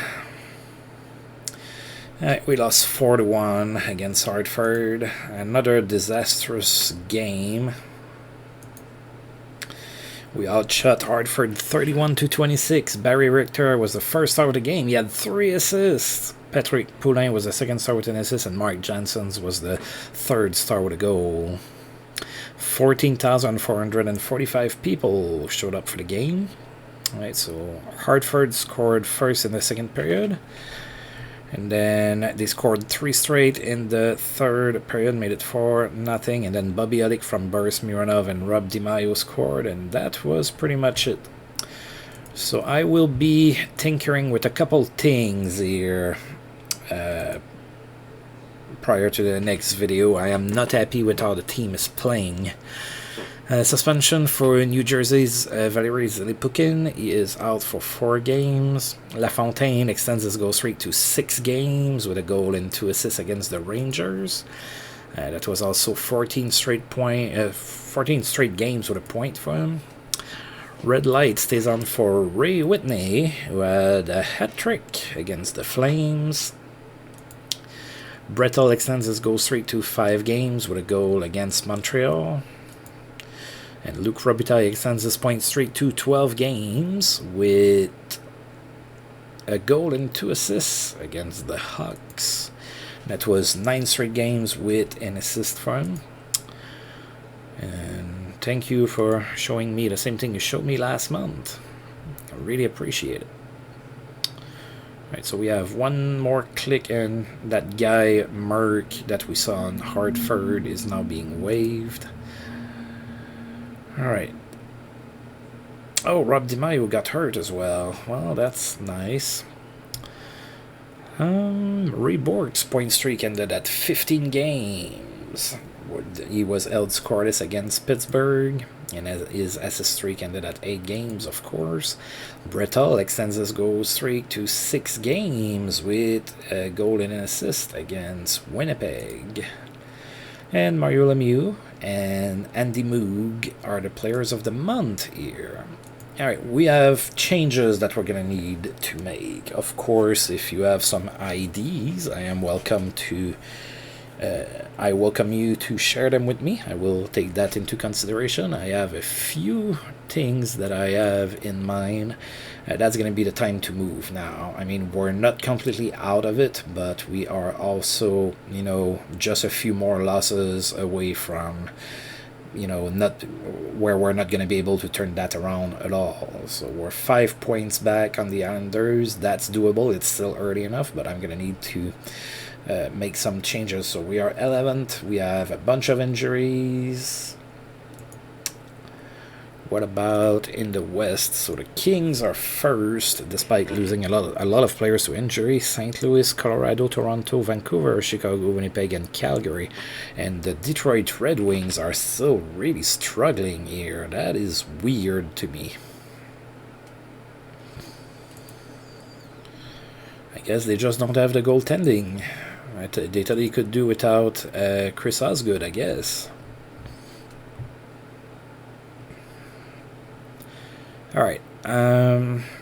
Alright, we lost 4-1 against Hartford. Another disastrous game. We outshot Hartford 31-26. Barry Richter was the first out of the game. He had 3 assists. Patrick Poulin was the second star with an assist, and Mark Janssens was the third star with a goal. 14,445 people showed up for the game. Alright, so Hartford scored first in the second period. And then they scored 3 straight in the third period, made it 4-0. And then Bobby Olik from Boris Mironov and Rob DiMaio scored, and that was pretty much it. So I will be tinkering with a couple things here prior to the next video. I am not happy with how the team is playing. Suspension for New Jersey's Valery Zilipukin. He is out for 4 games. LaFontaine extends his goal streak to 6 games with a goal and 2 assists against the Rangers. That was also 14 straight games with a point for him. Red light stays on for Ray Whitney, who had a hat-trick against the Flames. Brettel extends his goal streak to 5 games with a goal against Montreal. And Luc Robitaille extends his point streak to 12 games with a goal and 2 assists against the Hawks. That was 9 straight games with an assist for him. And thank you for showing me the same thing you showed me last month. I really appreciate it. Right, so we have one more click, and that guy Merck that we saw in Hartford is now being waived. Alright. Oh, Rob DiMaio got hurt as well. Well, that's nice. Ray Bork's point streak ended at 15 games. He was held scoreless against Pittsburgh, and his assist streak ended at 8 games, of course. Brettel extends his goal streak to 6 games with a goal and an assist against Winnipeg. And Mario Lemieux and Andy Moog are the players of the month here. Alright, we have changes that we're going to need to make. Of course, if you have some IDs, I welcome you to share them with me. I will take that into consideration. I have a few things that I have in mind. That's going to be the time to move now. I mean, we're not completely out of it, but we are also, just a few more losses away from, not where we're not going to be able to turn that around at all. So we're 5 points back on the Islanders. That's doable. It's still early enough, but I'm going to need to make some changes. So we are 11th. We have a bunch of injuries. What about in the West? So the Kings are first, despite losing a lot of players to injury. St. Louis, Colorado, Toronto, Vancouver, Chicago, Winnipeg, and Calgary. And the Detroit Red Wings are still really struggling here. That is weird to me. I guess they just don't have the goaltending. Right? They thought they could do without Chris Osgood, I guess. Alright,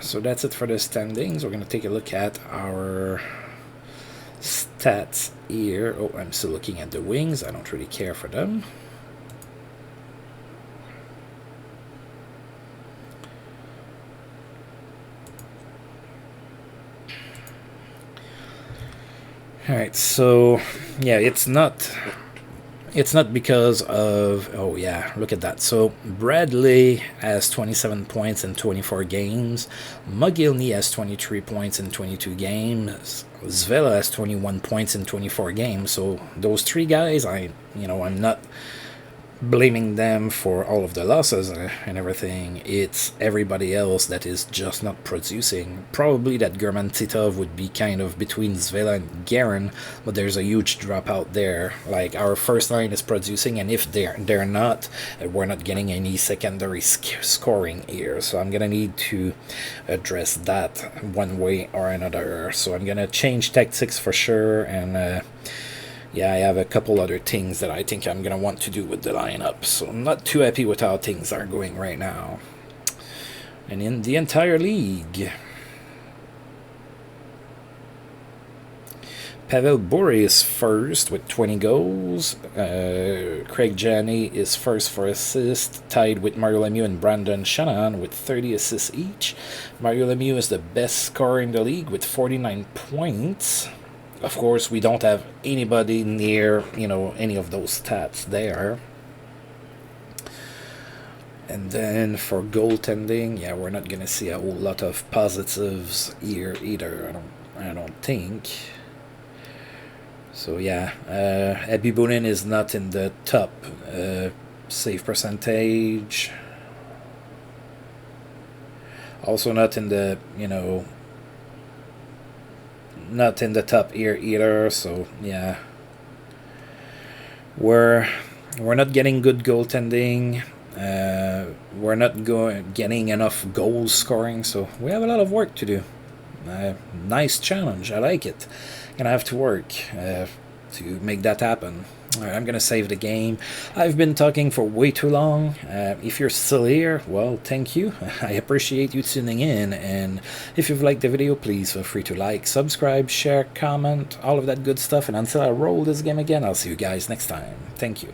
so that's it for the standings. We're going to take a look at our stats here. Oh, I'm still looking at the Wings. I don't really care for them. Alright, so, yeah, it's not because of... Oh, yeah, look at that. So, Bradley has 27 points in 24 games. Mogilny has 23 points in 22 games. Zvela has 21 points in 24 games. So, those 3 guys, I'm not blaming them for all of the losses and everything. It's everybody else that is just not producing. Probably that German Titov would be kind of between Zvela and Guerin, but there's a huge drop out there. Like, our first line is producing, and if they're not, we're not getting any secondary scoring here. So I'm gonna need to address that one way or another. So I'm gonna change tactics for sure, and yeah, I have a couple other things that I think I'm going to want to do with the lineup. So I'm not too happy with how things are going right now. And in the entire league, Pavel Bure is first with 20 goals. Craig Janney is first for assists, tied with Mario Lemieux and Brandon Shanahan with 30 assists each. Mario Lemieux is the best scorer in the league with 49 points. Of course, we don't have anybody near, any of those stats there. And then for goaltending, yeah, we're not gonna see a whole lot of positives here either. I don't think. So yeah, Abby Boonin is not in the top save percentage. Also not in the not in the top here either. So yeah, we're not getting good goaltending. We're not getting enough goal scoring, so we have a lot of work to do. Nice challenge, I like it. Gonna have to work to make that happen. Alright, I'm gonna save the game. I've been talking for way too long. If you're still here, well, thank you. I appreciate you tuning in, and if you've liked the video, please feel free to like, subscribe, share, comment, all of that good stuff, and until I roll this game again, I'll see you guys next time. Thank you.